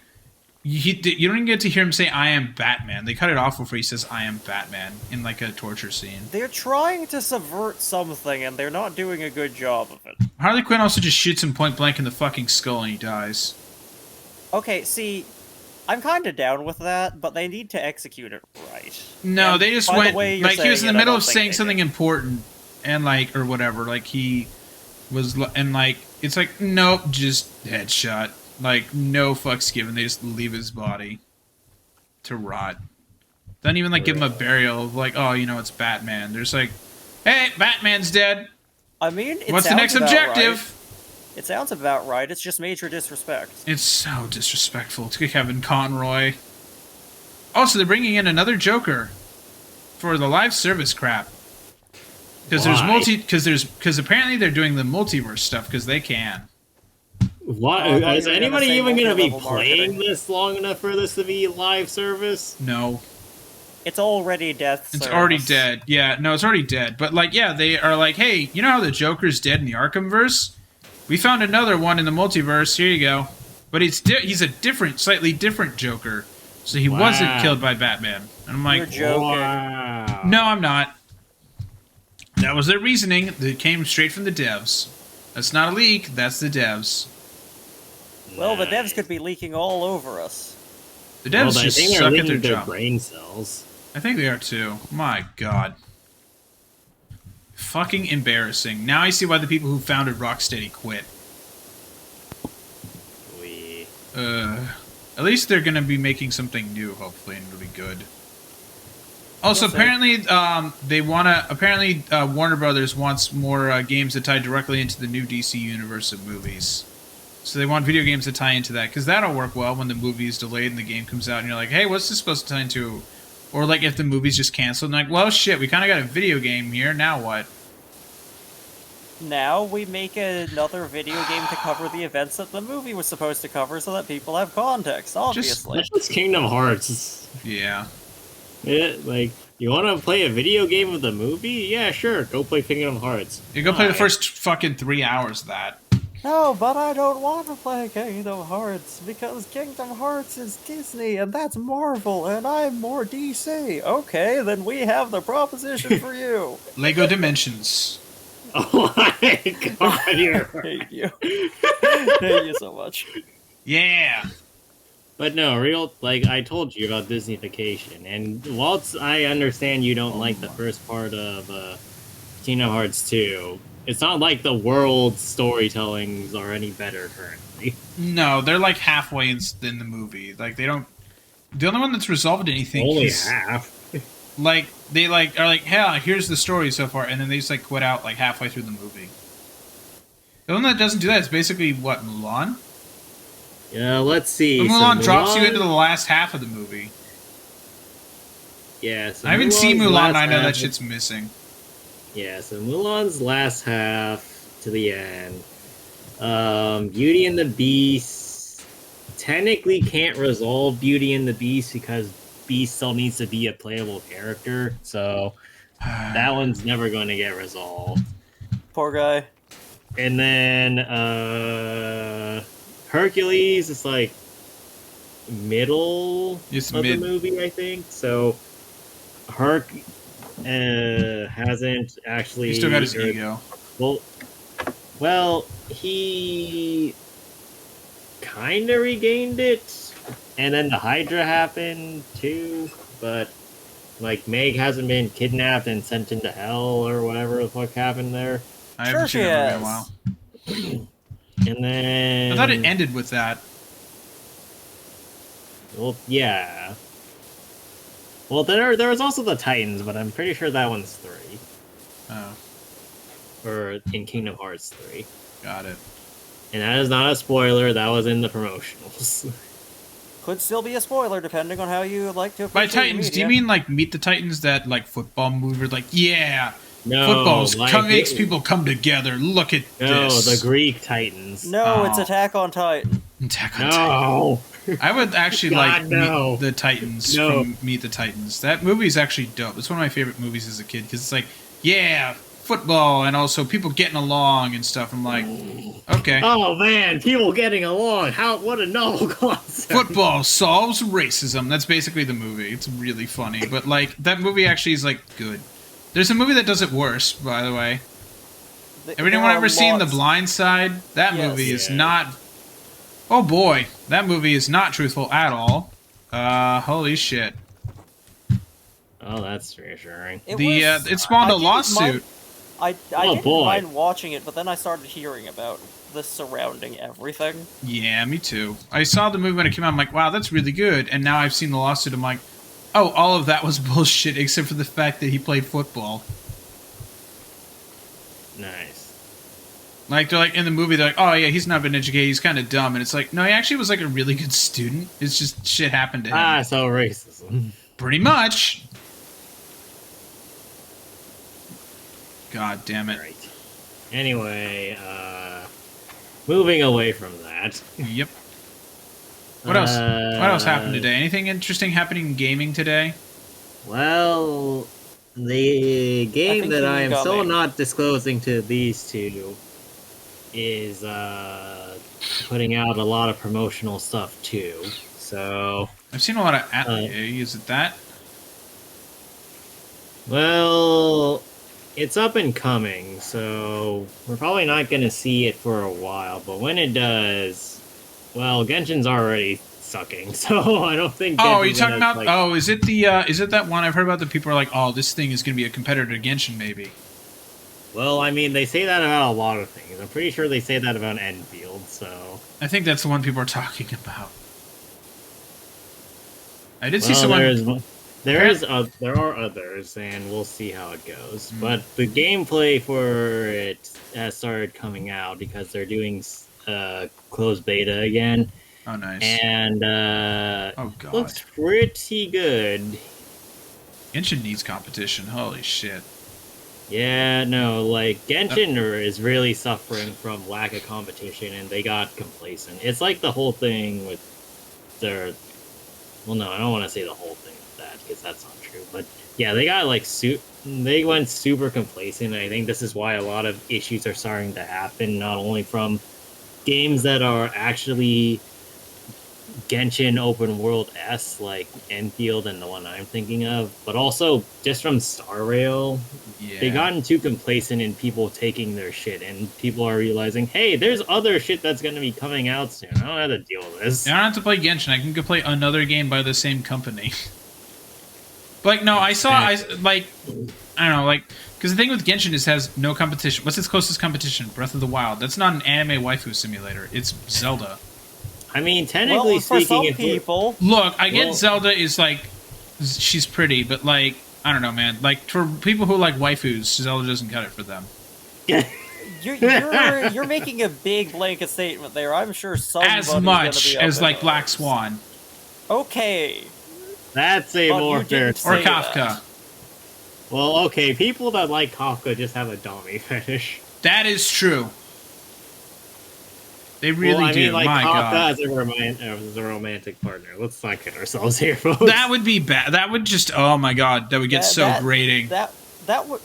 [SPEAKER 3] You don't even get to hear him say "I am Batman." They cut it off before he says "I am Batman" in like a torture scene.
[SPEAKER 1] They're trying to subvert something, and they're not doing a good job of it.
[SPEAKER 3] Harley Quinn also just shoots him point blank in the fucking skull and he dies.
[SPEAKER 1] Okay, see, I'm kind of down with that, but they need to execute it right.
[SPEAKER 3] No,
[SPEAKER 1] And
[SPEAKER 3] they just
[SPEAKER 1] by the
[SPEAKER 3] went
[SPEAKER 1] way you're
[SPEAKER 3] like he was in
[SPEAKER 1] saying
[SPEAKER 3] the
[SPEAKER 1] it, I
[SPEAKER 3] middle
[SPEAKER 1] don't
[SPEAKER 3] of
[SPEAKER 1] think
[SPEAKER 3] saying
[SPEAKER 1] they
[SPEAKER 3] something
[SPEAKER 1] did.
[SPEAKER 3] important and like or whatever. Like he was and like it's like nope, just headshot. Like no fucks given. They just leave his body to rot. Don't even like give him a burial of like, oh, you know, it's Batman. There's like, hey, Batman's dead.
[SPEAKER 1] I mean, it
[SPEAKER 3] What's the
[SPEAKER 1] sounds
[SPEAKER 3] next
[SPEAKER 1] about
[SPEAKER 3] objective?
[SPEAKER 1] right. It sounds about right. It's just major disrespect.
[SPEAKER 3] It's so disrespectful to Kevin Conroy. Also, they're bringing in another Joker for the live service crap. Because
[SPEAKER 2] Why?
[SPEAKER 3] because apparently they're doing the multiverse stuff because they can.
[SPEAKER 2] What?
[SPEAKER 1] Oh, I thought
[SPEAKER 2] Is
[SPEAKER 1] you were gonna
[SPEAKER 2] anybody
[SPEAKER 1] say
[SPEAKER 2] even gonna be
[SPEAKER 1] multi-level
[SPEAKER 2] playing
[SPEAKER 1] marketing.
[SPEAKER 2] this long enough for this to be live service?
[SPEAKER 3] No,
[SPEAKER 1] It's already death.
[SPEAKER 3] it's
[SPEAKER 1] service.
[SPEAKER 3] already dead. Yeah, no, it's already dead. But like, yeah, they are like, hey, you know how the Joker's dead in the Arkhamverse? We found another one in the multiverse. Here you go. But he's a different, slightly different Joker. So he wasn't
[SPEAKER 2] Wow.
[SPEAKER 3] killed by Batman. And I'm
[SPEAKER 1] You're
[SPEAKER 3] like,
[SPEAKER 1] joking.
[SPEAKER 2] Wow.
[SPEAKER 3] no, I'm not. That was their reasoning. That came straight from the devs. That's not a leak. That's the devs.
[SPEAKER 1] Well, the devs
[SPEAKER 2] Nice.
[SPEAKER 1] could be leaking all over us.
[SPEAKER 3] The
[SPEAKER 2] Well,
[SPEAKER 3] devs
[SPEAKER 2] I
[SPEAKER 3] just
[SPEAKER 2] think they're
[SPEAKER 3] suck at their
[SPEAKER 2] leaking their
[SPEAKER 3] job.
[SPEAKER 2] brain cells.
[SPEAKER 3] I think they are too. My God. Fucking embarrassing. Now I see why the people who founded Rocksteady quit.
[SPEAKER 2] We.
[SPEAKER 3] At least they're going to be making something new, hopefully, and it'll be good. Also,
[SPEAKER 1] We'll see.
[SPEAKER 3] apparently, they want to. Apparently, Warner Brothers wants more games that tie directly into the new DC universe of movies. So they want video games to tie into that, because that'll work well when the movie is delayed and the game comes out, and you're like, hey, what's this supposed to tie into? Or like if the movie's just canceled, and like, well, shit, we kind of got a video game here. Now what?
[SPEAKER 1] Now we make another video game to cover the events that the movie was supposed to cover, so that people have context. Obviously,
[SPEAKER 2] That's just Kingdom Hearts.
[SPEAKER 3] Yeah.
[SPEAKER 2] Like, you want to play a video game of the movie? Yeah, sure. Go play Kingdom Hearts.
[SPEAKER 3] You go play the
[SPEAKER 2] Fine.
[SPEAKER 3] first fucking 3 hours of that.
[SPEAKER 1] no, but I don't want to play Kingdom Hearts because Kingdom Hearts is Disney and that's Marvel, and I'm more DC. Okay, then we have the proposition for you.
[SPEAKER 3] Lego Dimensions.
[SPEAKER 2] Oh my god, you're
[SPEAKER 1] Hate you. Hate you so much.
[SPEAKER 3] Yeah.
[SPEAKER 2] But no, like I told you about Disneyfication, and whilst I understand you don't like the first part of Kingdom Hearts 2, it's not like the world storytellings are any better currently.
[SPEAKER 3] No, they're like halfway in the movie. Like they don't. The only one that's resolved anything
[SPEAKER 2] Only
[SPEAKER 3] is
[SPEAKER 2] half.
[SPEAKER 3] like they like are like, hey, here's the story so far, and then they just like quit out like halfway through the movie. The one that doesn't do that is basically what, Mulan.
[SPEAKER 2] Yeah, let's see.
[SPEAKER 3] But Mulan
[SPEAKER 2] So
[SPEAKER 3] drops you into the last half of the movie.
[SPEAKER 2] Yeah, so
[SPEAKER 3] I haven't seen
[SPEAKER 2] Mulan's
[SPEAKER 3] Mulan.
[SPEAKER 2] last
[SPEAKER 3] And I know
[SPEAKER 2] half-
[SPEAKER 3] that shit's missing.
[SPEAKER 2] Yeah, so Mulan's last half to the end. Beauty and the Beast technically can't resolve Beauty and the Beast because Beast still needs to be a playable character, so that one's never going to get resolved.
[SPEAKER 1] Poor guy.
[SPEAKER 2] And then Hercules is like middle
[SPEAKER 3] It's
[SPEAKER 2] of
[SPEAKER 3] mid.
[SPEAKER 2] the movie, I think. So Herc hasn't actually.
[SPEAKER 3] He still got his ego.
[SPEAKER 2] Well, he kind of regained it, and then the Hydra happened too. But like Meg hasn't been kidnapped and sent into hell or whatever the fuck happened there.
[SPEAKER 3] I
[SPEAKER 1] Sure
[SPEAKER 3] haven't
[SPEAKER 1] she
[SPEAKER 3] seen that movie in a
[SPEAKER 1] has.
[SPEAKER 3] while.
[SPEAKER 2] And then
[SPEAKER 3] I thought it ended with that.
[SPEAKER 2] Well, yeah. Well, there was also the Titans, but I'm pretty sure that one's 3.
[SPEAKER 3] Oh,
[SPEAKER 2] Or in Kingdom Hearts 3.
[SPEAKER 3] got it.
[SPEAKER 2] And that is not a spoiler, that was in the promotionals.
[SPEAKER 1] Could still be a spoiler depending on how you like to
[SPEAKER 3] By
[SPEAKER 1] appreciate
[SPEAKER 3] Titans, do you
[SPEAKER 1] media.
[SPEAKER 3] mean like Meet the Titans, that like football movie? Like, yeah,
[SPEAKER 2] No,
[SPEAKER 3] football's
[SPEAKER 2] like
[SPEAKER 3] makes people come together. Look at
[SPEAKER 2] No,
[SPEAKER 3] this.
[SPEAKER 2] the Greek Titans.
[SPEAKER 1] No, it's
[SPEAKER 3] Oh.
[SPEAKER 1] Attack on Titan.
[SPEAKER 3] Attack on Titan.
[SPEAKER 2] No!
[SPEAKER 3] I would actually
[SPEAKER 2] God,
[SPEAKER 3] like
[SPEAKER 2] no.
[SPEAKER 3] Meet the Titans
[SPEAKER 2] No.
[SPEAKER 3] from Meet the Titans. That movie is actually dope. It's one of my favorite movies as a kid because it's like, yeah, football and also people getting along and stuff. I'm like, okay.
[SPEAKER 2] Oh man, people getting along. What a novel concept.
[SPEAKER 3] Football solves racism. That's basically the movie. It's really funny. But, like, that movie actually is, like, good. There's a movie that does it worse, by the way. Everyone ever seen The Blind Side? That
[SPEAKER 1] Yes.
[SPEAKER 3] movie is
[SPEAKER 2] Yeah.
[SPEAKER 3] not... Oh, boy. That movie is not truthful at all. Holy shit.
[SPEAKER 2] Oh, that's reassuring.
[SPEAKER 3] It spawned
[SPEAKER 1] I
[SPEAKER 3] a
[SPEAKER 1] didn't
[SPEAKER 3] lawsuit.
[SPEAKER 1] mind- I
[SPEAKER 2] Oh,
[SPEAKER 1] didn't
[SPEAKER 2] boy.
[SPEAKER 1] mind watching it, but then I started hearing about the surrounding everything.
[SPEAKER 3] Yeah, me too. I saw the movie when it came out. I'm like, wow, that's really good. And now I've seen the lawsuit. I'm like, oh, all of that was bullshit except for the fact that he played football.
[SPEAKER 2] Nice.
[SPEAKER 3] Like, they're like, in the movie, they're like, oh, yeah, he's not been educated, he's kind of dumb. And it's like, no, he actually was, like, a really good student. It's just shit happened to him.
[SPEAKER 2] Ah, so racism.
[SPEAKER 3] Pretty much. God damn it.
[SPEAKER 2] Right. Anyway, moving away from that.
[SPEAKER 3] Yep. What else? What else happened
[SPEAKER 2] Uh,
[SPEAKER 3] today? Anything interesting happening in gaming today?
[SPEAKER 2] Well, the game
[SPEAKER 1] think
[SPEAKER 2] that
[SPEAKER 1] you
[SPEAKER 2] I am
[SPEAKER 1] got
[SPEAKER 2] still
[SPEAKER 1] me.
[SPEAKER 2] not disclosing to these two is putting out a lot of promotional stuff too. So,
[SPEAKER 3] I've seen a lot of is it that?
[SPEAKER 2] well, it's up and coming, so we're probably not going to see it for a while. But when it does, well, Genshin's already sucking, so I don't think.
[SPEAKER 3] Oh,
[SPEAKER 2] Genshin's
[SPEAKER 3] are you talking
[SPEAKER 2] gonna,
[SPEAKER 3] about?
[SPEAKER 2] like-
[SPEAKER 3] Oh, is it the? Is it that one I've heard about? That people are like, oh, this thing is going to be a competitor to Genshin, maybe.
[SPEAKER 2] Well, I mean, they say that about a lot of things. I'm pretty sure they say that about Enfield, so.
[SPEAKER 3] I think that's the one people are talking about. I did see
[SPEAKER 2] Well,
[SPEAKER 3] someone.
[SPEAKER 2] there are others, and we'll see how it goes. But the gameplay for it has started coming out because they're doing closed beta again,
[SPEAKER 3] Oh, nice.
[SPEAKER 2] and
[SPEAKER 3] Oh God.
[SPEAKER 2] looks pretty good.
[SPEAKER 3] Genshin needs competition. Holy shit.
[SPEAKER 2] Yeah, no, like Genshin is really suffering from lack of competition, and they got complacent. It's like the whole thing with their. Well, no, I don't want to say the whole thing with that because that's not true. But yeah, they got like they went super complacent. And I think this is why a lot of issues are starting to happen, not only from games that are actually Genshin open world S like Enfield and the one I'm thinking of, but also just from Star Rail.
[SPEAKER 3] Yeah.
[SPEAKER 2] They gotten too complacent in people taking their shit, and people are realizing, hey, there's other shit that's going to be coming out soon. I don't have to deal with this.
[SPEAKER 3] I don't have to play Genshin. I can go play another game by the same company. But like, no, I don't know, like, because the thing with Genshin is it has no competition. What's its closest competition? Breath of the Wild. That's not an anime waifu simulator. It's Zelda.
[SPEAKER 2] I mean, technically
[SPEAKER 1] Well, for
[SPEAKER 2] speaking,
[SPEAKER 1] some people,
[SPEAKER 3] Look, I get Zelda is like, she's pretty, but like, I don't know, man. Like, for people who like waifus, Zelda doesn't cut it for them.
[SPEAKER 1] you're making a big blanket statement there. I'm sure somebody's
[SPEAKER 3] As
[SPEAKER 1] gonna
[SPEAKER 3] much
[SPEAKER 1] be up
[SPEAKER 3] as
[SPEAKER 1] in
[SPEAKER 3] like Black
[SPEAKER 1] arms.
[SPEAKER 3] Swan
[SPEAKER 1] Okay.
[SPEAKER 2] that's a
[SPEAKER 1] But
[SPEAKER 2] more
[SPEAKER 1] you
[SPEAKER 2] fair.
[SPEAKER 1] didn't
[SPEAKER 3] or
[SPEAKER 1] say
[SPEAKER 3] Kafka.
[SPEAKER 1] that.
[SPEAKER 2] Well, okay, people that like Kafka just have a dummy fetish.
[SPEAKER 3] That is true. They really
[SPEAKER 2] well, I
[SPEAKER 3] do.
[SPEAKER 2] mean, like
[SPEAKER 3] My
[SPEAKER 2] Kafka
[SPEAKER 3] God.
[SPEAKER 2] as a romantic partner. Let's not kid ourselves here, folks.
[SPEAKER 3] That would be bad. That would just, oh my God, that would get so grating.
[SPEAKER 1] That would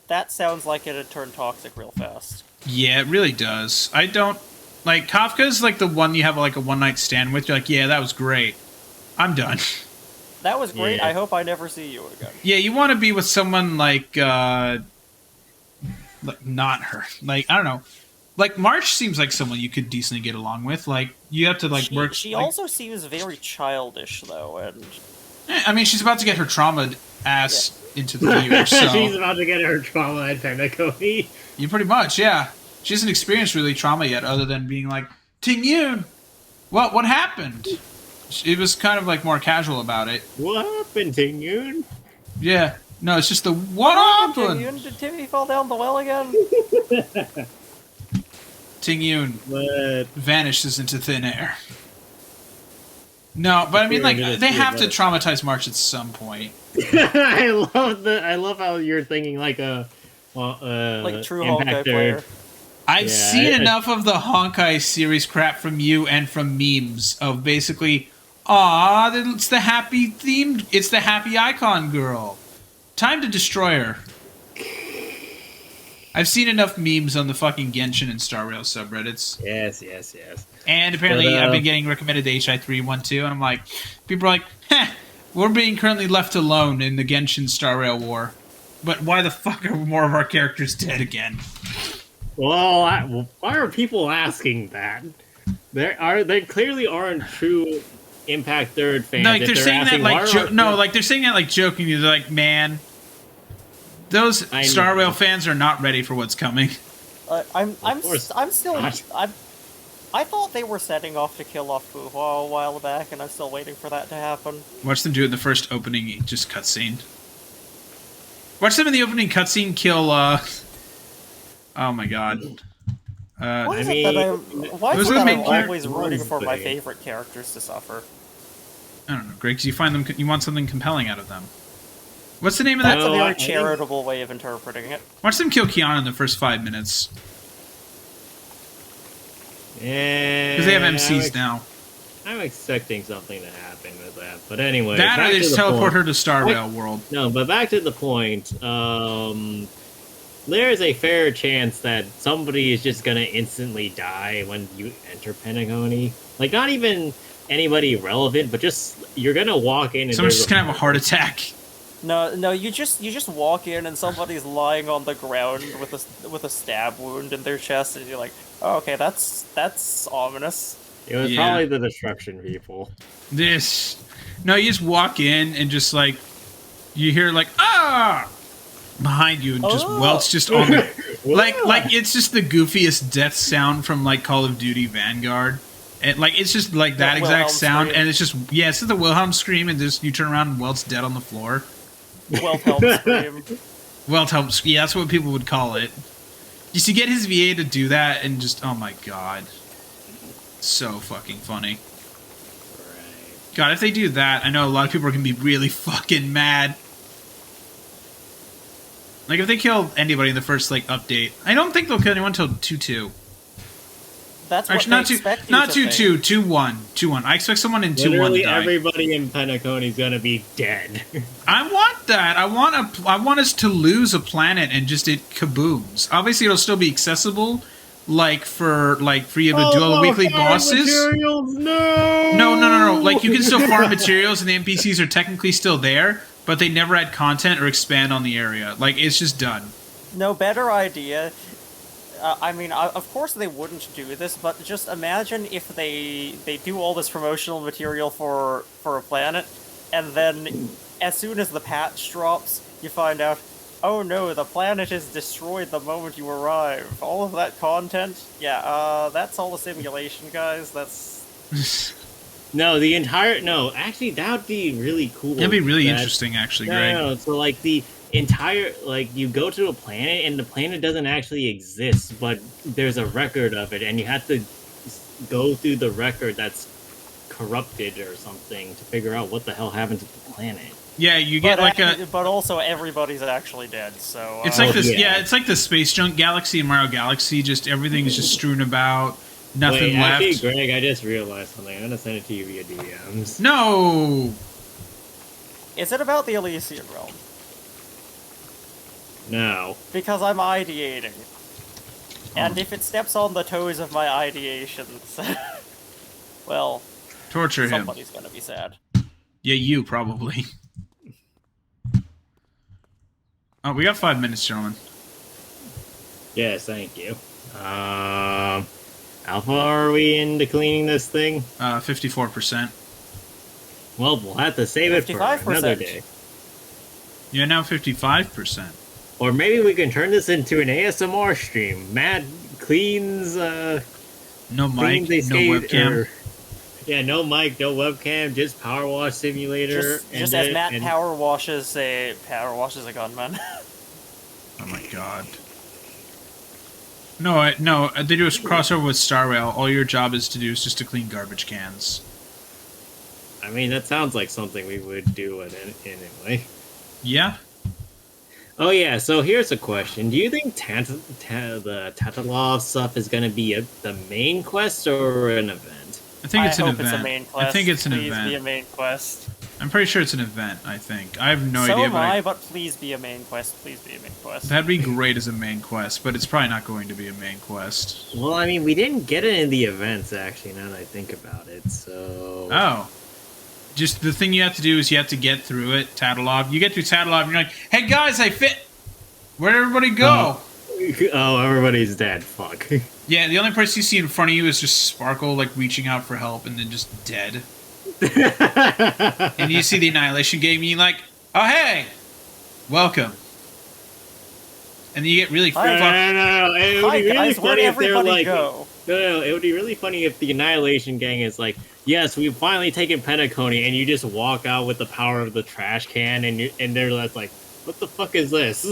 [SPEAKER 1] that sounds like it'd turn toxic real fast.
[SPEAKER 3] Yeah, it really does. I don't like Kafka's like the one you have like a one night stand with. You're like, yeah, that was great. I'm done.
[SPEAKER 1] That was great.
[SPEAKER 2] Yeah.
[SPEAKER 1] I hope I never see you again.
[SPEAKER 3] Yeah, you want to be with someone like not her. Like, I don't know. Like March seems like someone you could decently get along with. Like you have to like work.
[SPEAKER 1] She
[SPEAKER 3] like,
[SPEAKER 1] also seems very childish though, and
[SPEAKER 3] I mean, she's about to get her trauma ass into the viewer. So
[SPEAKER 2] She's about to get her trauma at Penacony.
[SPEAKER 3] you pretty much, yeah. She hasn't experienced really trauma yet, other than being like, Ting Yun, what happened? It was kind of like more casual about it.
[SPEAKER 2] What happened, Ting Yun?
[SPEAKER 3] Yeah. No, it's just the what happened?
[SPEAKER 1] Did Timmy fall down the well again?
[SPEAKER 3] Ting Yun
[SPEAKER 2] But
[SPEAKER 3] vanishes into thin air. No, but I mean, like, they have to traumatize March at some point.
[SPEAKER 2] I love how you're thinking like a
[SPEAKER 1] Like true
[SPEAKER 2] Impact
[SPEAKER 1] Honkai
[SPEAKER 2] Third.
[SPEAKER 1] player.
[SPEAKER 3] I've
[SPEAKER 2] Yeah,
[SPEAKER 3] seen enough of the Honkai series crap from you and from memes of basically, aw, it's the happy themed, it's the happy icon girl. Time to destroy her. I've seen enough memes on the fucking Genshin and Star Rail subreddits.
[SPEAKER 2] Yes.
[SPEAKER 3] And apparently
[SPEAKER 2] But,
[SPEAKER 3] I've been getting recommended the HI312, and I'm like, people are like, heh, we're being currently left alone in the Genshin Star Rail war. But why the fuck are more of our characters dead again?
[SPEAKER 2] Well, why are people asking that? They clearly aren't true Impact Third fans.
[SPEAKER 3] No, like
[SPEAKER 2] if
[SPEAKER 3] they're saying that
[SPEAKER 2] asking,
[SPEAKER 3] like
[SPEAKER 2] why are-
[SPEAKER 3] like they're saying that like jokingly. They're like, man, those
[SPEAKER 2] I
[SPEAKER 3] Star
[SPEAKER 2] know.
[SPEAKER 3] Rail fans are not ready for what's coming.
[SPEAKER 1] I'm
[SPEAKER 2] course
[SPEAKER 1] still
[SPEAKER 2] not.
[SPEAKER 1] I thought they were setting off to kill off Fuhua a while back, and I'm still waiting for that to happen.
[SPEAKER 3] Watch them do it in the first opening just cutscene. Watch them in the opening cutscene kill. Oh my god.
[SPEAKER 1] Why is
[SPEAKER 2] I
[SPEAKER 1] it that
[SPEAKER 2] mean,
[SPEAKER 1] why
[SPEAKER 3] those
[SPEAKER 1] is it
[SPEAKER 3] are the
[SPEAKER 1] that
[SPEAKER 3] main
[SPEAKER 1] I'm always
[SPEAKER 2] characters,
[SPEAKER 1] rooting for my
[SPEAKER 2] but-
[SPEAKER 1] favorite characters to suffer?
[SPEAKER 3] I don't know, Greg, 'cause you find them. You want something compelling out of them. What's the name of that?
[SPEAKER 1] That's a
[SPEAKER 2] No, I
[SPEAKER 1] very
[SPEAKER 2] think-
[SPEAKER 1] charitable way of interpreting it.
[SPEAKER 3] Watch them kill Kiana in the first 5 minutes
[SPEAKER 2] Yeah,
[SPEAKER 3] because they have MCs now.
[SPEAKER 2] I'm expecting something to happen with that. But anyway,
[SPEAKER 3] That or
[SPEAKER 2] back
[SPEAKER 3] they
[SPEAKER 2] to
[SPEAKER 3] just
[SPEAKER 2] the
[SPEAKER 3] teleport
[SPEAKER 2] point.
[SPEAKER 3] her to Star Rail World.
[SPEAKER 2] No, but back to the point. There's a fair chance that somebody is just gonna instantly die when you enter Pentagony. Like, not even anybody relevant, but just you're gonna walk in and
[SPEAKER 3] Someone's
[SPEAKER 2] there's
[SPEAKER 3] just gonna have a heart attack.
[SPEAKER 1] No, you just walk in and somebody's lying on the ground with a stab wound in their chest, and you're like, oh, okay, that's ominous.
[SPEAKER 2] It was
[SPEAKER 3] Yeah.
[SPEAKER 2] probably the destruction people.
[SPEAKER 3] No, you just walk in and just like you hear like ah behind you and just
[SPEAKER 1] Oh.
[SPEAKER 3] welts just on the like it's just the goofiest death sound from like Call of Duty Vanguard. And like it's just like that
[SPEAKER 1] The
[SPEAKER 3] exact
[SPEAKER 1] Wilhelm
[SPEAKER 3] sound,
[SPEAKER 1] scream.
[SPEAKER 3] and it's just it's the Wilhelm scream, and just you turn around and Welt's dead on the floor.
[SPEAKER 1] Wilhelm scream.
[SPEAKER 3] Wilhelm, yeah, that's what people would call it. Just to get his VA to do that, and just oh my god, so fucking funny.
[SPEAKER 2] Right.
[SPEAKER 3] God, if they do that, I know a lot of people are gonna be really fucking mad. Like if they kill anybody in the first like update, I don't think they'll kill anyone until 2.2.
[SPEAKER 1] That's what
[SPEAKER 3] Actually,
[SPEAKER 1] they
[SPEAKER 3] not 2,
[SPEAKER 1] expect you
[SPEAKER 3] not
[SPEAKER 1] to
[SPEAKER 3] 2.2,
[SPEAKER 1] think.
[SPEAKER 3] 2.1, 2.1. I expect someone in 2.1 to
[SPEAKER 2] Literally
[SPEAKER 3] die.
[SPEAKER 2] everybody in Penacony is gonna be dead.
[SPEAKER 3] I want that. I want us to lose a planet and just it kabooms. Obviously, it'll still be accessible, like for you to do all the weekly bosses.
[SPEAKER 2] Materials, no!
[SPEAKER 3] No. Like you can still farm materials, and the NPCs are technically still there, but they never add content or expand on the area. Like it's just done.
[SPEAKER 1] No better idea. I mean, of course they wouldn't do this, but just imagine if they do all this promotional material for a planet, and then as soon as the patch drops, you find out, oh no, the planet is destroyed the moment you arrive. All of that content, yeah, that's all a simulation, guys. That's
[SPEAKER 2] No, actually, that would be really cool.
[SPEAKER 3] That'd be really interesting, actually, Greg.
[SPEAKER 2] No, so like the entire, like you go to a planet and the planet doesn't actually exist, but there's a record of it, and you have to go through the record that's corrupted or something to figure out what the hell happened to the planet.
[SPEAKER 3] Yeah, you get
[SPEAKER 1] but also everybody's actually dead. So
[SPEAKER 3] It's like this.
[SPEAKER 2] yeah.
[SPEAKER 3] Yeah, it's like the Space Junk Galaxy and Mario Galaxy. Just everything is just strewn about. Nothing
[SPEAKER 2] Wait,
[SPEAKER 3] left.
[SPEAKER 2] actually, Greg, I just realized something. I'm gonna send it to you via DMs.
[SPEAKER 3] No.
[SPEAKER 1] is it about the Elysian realm?
[SPEAKER 2] No.
[SPEAKER 1] Because I'm ideating. And if it steps on the toes of my ideations, well,
[SPEAKER 3] Torture him.
[SPEAKER 1] somebody's gonna be sad.
[SPEAKER 3] Yeah, you probably. Oh, we got 5 minutes, gentlemen.
[SPEAKER 2] Yes, thank you. Alpha, are we into cleaning this thing?
[SPEAKER 3] 54%.
[SPEAKER 2] Well, we'll have to save it for
[SPEAKER 1] 55%.
[SPEAKER 2] another day.
[SPEAKER 3] Yeah, now 55%.
[SPEAKER 2] Or maybe we can turn this into an ASMR stream. Matt cleans,
[SPEAKER 3] No mic,
[SPEAKER 2] cleans a
[SPEAKER 3] no
[SPEAKER 2] skate-
[SPEAKER 3] webcam.
[SPEAKER 2] or- yeah, no mic, no webcam, just Powerwash Simulator.
[SPEAKER 1] Just as Matt power washes a gunman.
[SPEAKER 3] Oh my god. No, they do a crossover with Star Rail. All your job is just to clean garbage cans.
[SPEAKER 2] I mean, that sounds like something we would do anyway.
[SPEAKER 3] Yeah?
[SPEAKER 2] Oh yeah, so here's a question. Do you think the Tatalov stuff is going to be the main quest or an event?
[SPEAKER 3] I think it's
[SPEAKER 1] I
[SPEAKER 3] an
[SPEAKER 1] hope
[SPEAKER 3] event.
[SPEAKER 1] it's a main quest.
[SPEAKER 3] I think it's an
[SPEAKER 1] Please
[SPEAKER 3] event.
[SPEAKER 1] be a main quest.
[SPEAKER 3] I'm pretty sure it's an event, I think. I have no
[SPEAKER 1] So
[SPEAKER 3] idea,
[SPEAKER 1] am
[SPEAKER 3] but
[SPEAKER 1] I, but please be a main quest. Please be a main quest.
[SPEAKER 3] that'd be great as a main quest, but it's probably not going to be a main quest.
[SPEAKER 2] Well, I mean, we didn't get it in the events, actually, now that I think about it, so...
[SPEAKER 3] Oh. Just the thing you have to do is you have to get through it, Tatalov. You get through Tatalov and you're like, hey guys, I fit! Where'd everybody go?
[SPEAKER 2] Oh, everybody's dead. Fuck.
[SPEAKER 3] Yeah, the only person you see in front of you is just Sparkle, like, reaching out for help and then just dead. And you see the Annihilation game and you're like, oh hey! Welcome. And then you get really
[SPEAKER 1] Hi.
[SPEAKER 2] No. It would
[SPEAKER 1] Hi
[SPEAKER 2] be really
[SPEAKER 1] guys, where'd
[SPEAKER 2] funny if they're
[SPEAKER 1] everybody
[SPEAKER 2] like...
[SPEAKER 1] go?
[SPEAKER 2] No, it would be really funny if the Annihilation Gang is like, yes, we've finally taken Penacony, and you just walk out with the power of the trash can, and they're just like, what the fuck is this?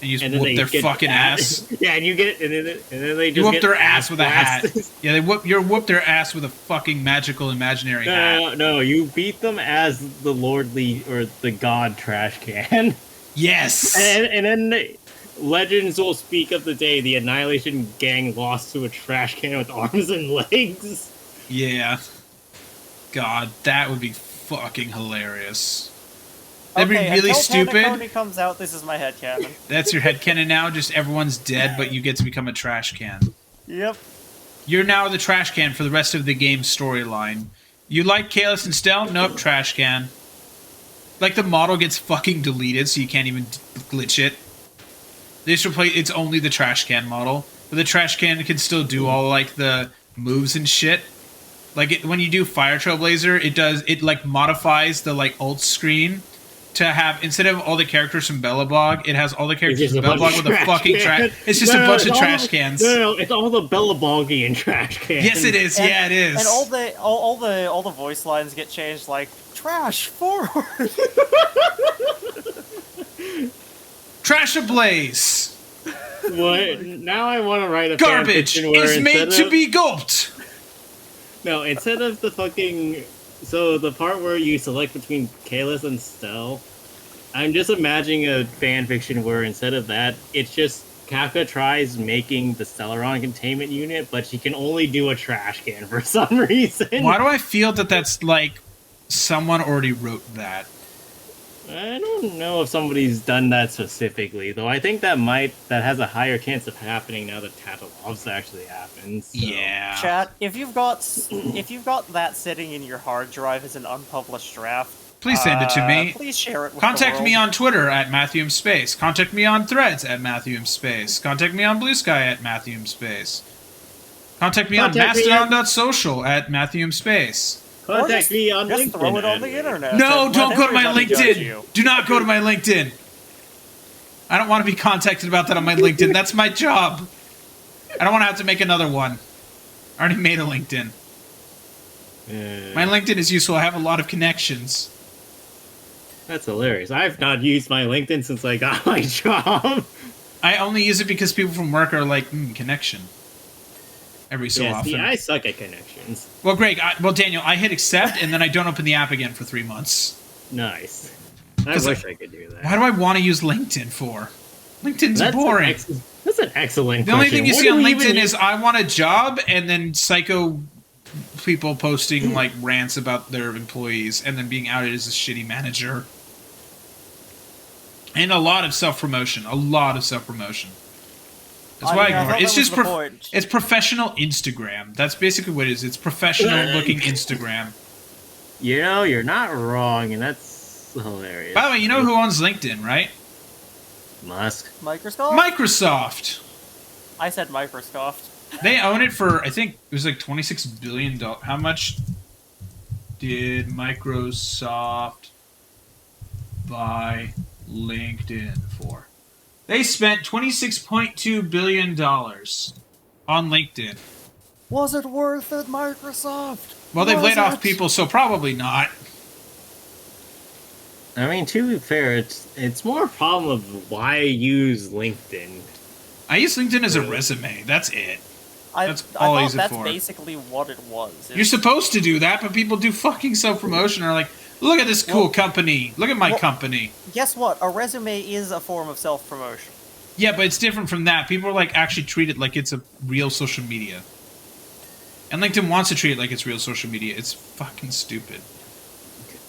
[SPEAKER 3] And you just
[SPEAKER 2] then
[SPEAKER 3] whoop
[SPEAKER 2] they
[SPEAKER 3] their
[SPEAKER 2] get
[SPEAKER 3] fucking ass.
[SPEAKER 2] Yeah, and you get, and then they just
[SPEAKER 3] You whoop
[SPEAKER 2] get
[SPEAKER 3] their ass with a hat.
[SPEAKER 2] blasted.
[SPEAKER 3] Yeah, you whoop their ass with a fucking magical imaginary hat.
[SPEAKER 2] No, you beat them as the lordly or the god trash can,
[SPEAKER 3] Yes!
[SPEAKER 2] and then legends will speak of the day the Annihilation Gang lost to a trash can with arms and legs.
[SPEAKER 3] Yeah. God, that would be fucking hilarious. That'd
[SPEAKER 1] Okay,
[SPEAKER 3] be really
[SPEAKER 1] until
[SPEAKER 3] stupid.
[SPEAKER 1] Penacony comes out, this is my headcanon.
[SPEAKER 3] That's your headcanon now, just everyone's dead, but you get to become a trash can.
[SPEAKER 1] Yep.
[SPEAKER 3] You're now the trash can for the rest of the game's storyline. You like Kalis and Stell? Nope, trash can. Like, the model gets fucking deleted, so you can't even glitch it. They just replace, it's only the trash can model. But the trash can can still do all, like, the moves and shit. Like, when you do Fire Trailblazer, it like, modifies the, like, ult screen to have, instead of all the characters from Bellabog, it has all the characters
[SPEAKER 2] just
[SPEAKER 3] from
[SPEAKER 2] a bunch
[SPEAKER 3] Bellabog
[SPEAKER 2] of
[SPEAKER 3] with a fucking
[SPEAKER 2] trash
[SPEAKER 3] trash. It's just a bunch of trash cans.
[SPEAKER 2] No, it's all the Bellabogian trash cans.
[SPEAKER 3] Yes, it is. Yeah, it is.
[SPEAKER 1] And all the voice lines get changed, like trash forward.
[SPEAKER 3] Trash ablaze.
[SPEAKER 2] What? Now I want to write a
[SPEAKER 3] Garbage
[SPEAKER 2] fanfiction where
[SPEAKER 3] is made
[SPEAKER 2] instead
[SPEAKER 3] to
[SPEAKER 2] of-
[SPEAKER 3] be gulped.
[SPEAKER 2] No, instead of the fucking... So, the part where you select between Kalis and Stell, I'm just imagining a fanfiction where instead of that, it's just Kafka tries making the Stellaron containment unit, but she can only do a trash can for some reason.
[SPEAKER 3] Why do I feel that that's like someone already wrote that?
[SPEAKER 2] I don't know if somebody's done that specifically, though I think that has a higher chance of happening now that Tatalov's actually happens. So.
[SPEAKER 3] Yeah.
[SPEAKER 1] Chat, if you've got that sitting in your hard drive as an unpublished draft,
[SPEAKER 3] Please send it to me.
[SPEAKER 1] Please share it with
[SPEAKER 3] Contact
[SPEAKER 1] the
[SPEAKER 3] me
[SPEAKER 1] world.
[SPEAKER 3] on Twitter at MatthewMSpace. Contact me on Threads at MatthewMSpace. Contact me on Blue Sky at MatthewMSpace. Contact me on Mastodon.social at MatthewMSpace.
[SPEAKER 2] Contact me on
[SPEAKER 1] just
[SPEAKER 2] LinkedIn.
[SPEAKER 1] throw it on the internet.
[SPEAKER 3] No,
[SPEAKER 1] and
[SPEAKER 3] don't
[SPEAKER 1] let
[SPEAKER 3] go to my
[SPEAKER 1] everybody judge
[SPEAKER 3] LinkedIn.
[SPEAKER 1] you.
[SPEAKER 3] Do not go to my LinkedIn. I don't want to be contacted about that on my LinkedIn. That's my job. I don't want to have to make another one. I already made a LinkedIn. My LinkedIn is useful. I have a lot of connections.
[SPEAKER 2] That's hilarious. I've not used my LinkedIn since I got my job.
[SPEAKER 3] I only use it because people from work are like, connection. Every so often.
[SPEAKER 2] See, I suck at connections.
[SPEAKER 3] Well, Greg, Daniel, I hit accept and then I don't open the app again for 3 months.
[SPEAKER 2] Nice. I wish I could do that.
[SPEAKER 3] Why do I want to use LinkedIn for? LinkedIn's boring.
[SPEAKER 2] That's an excellent
[SPEAKER 3] The only
[SPEAKER 2] question.
[SPEAKER 3] thing you
[SPEAKER 2] What
[SPEAKER 3] see
[SPEAKER 2] do
[SPEAKER 3] on
[SPEAKER 2] we
[SPEAKER 3] LinkedIn
[SPEAKER 2] even
[SPEAKER 3] is I want a job and then psycho people posting like rants about their employees and then being outed as a shitty manager. And a lot of self-promotion. A lot of self-promotion. That's why I ignore it. It's just it's professional Instagram. That's basically what it is. It's professional looking Instagram.
[SPEAKER 2] You know, you're not wrong, and that's hilarious.
[SPEAKER 3] By the way, you know who owns LinkedIn, right?
[SPEAKER 2] Musk.
[SPEAKER 3] Microsoft.
[SPEAKER 1] I said Microsoft.
[SPEAKER 3] They own it for, I think, it was like $26 billion. How much did Microsoft buy LinkedIn for? They spent $26.2 billion on LinkedIn.
[SPEAKER 1] Was it worth it, Microsoft?
[SPEAKER 3] Well, they've laid off people, so probably not.
[SPEAKER 2] I mean, to be fair, it's more a problem of why use LinkedIn.
[SPEAKER 3] I use LinkedIn as a resume. That's it. That's
[SPEAKER 1] I
[SPEAKER 3] all I
[SPEAKER 1] thought
[SPEAKER 3] use it
[SPEAKER 1] that's
[SPEAKER 3] for.
[SPEAKER 1] basically what it was.
[SPEAKER 3] You're supposed to do that, but people do fucking self-promotion and are like, look at this cool company. Look at my company.
[SPEAKER 1] Guess what? A resume is a form of self-promotion.
[SPEAKER 3] Yeah, but it's different from that. People are like actually treat it like it's a real social media. And LinkedIn wants to treat it like it's real social media. It's fucking stupid.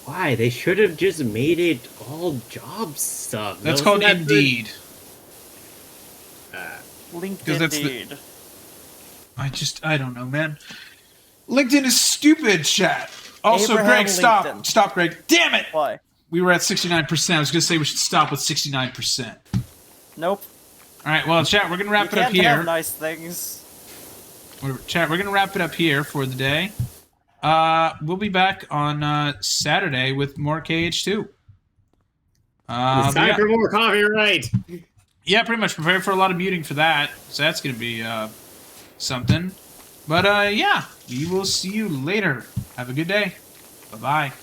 [SPEAKER 2] Why? They should have just made it all job stuff.
[SPEAKER 3] That's called Indeed.
[SPEAKER 1] LinkedIn.
[SPEAKER 3] I don't know, man. LinkedIn is stupid, chat. Also,
[SPEAKER 1] Abraham
[SPEAKER 3] Greg, stop.
[SPEAKER 1] LinkedIn.
[SPEAKER 3] Stop, Greg. Damn it!
[SPEAKER 1] Why?
[SPEAKER 3] We were at 69%. I was going to say we should stop with 69%.
[SPEAKER 1] Nope.
[SPEAKER 3] All right, well, chat, we're going to wrap it up
[SPEAKER 1] You can't
[SPEAKER 3] here.
[SPEAKER 1] have nice things.
[SPEAKER 3] Chat, we're going to wrap it up here for the day. We'll be back on Saturday with more KH2.
[SPEAKER 2] It's time for more copyright.
[SPEAKER 3] Yeah, pretty much. Prepare for a lot of muting for that. So that's going to be something. But yeah, we will see you later. Have a good day. Bye-bye.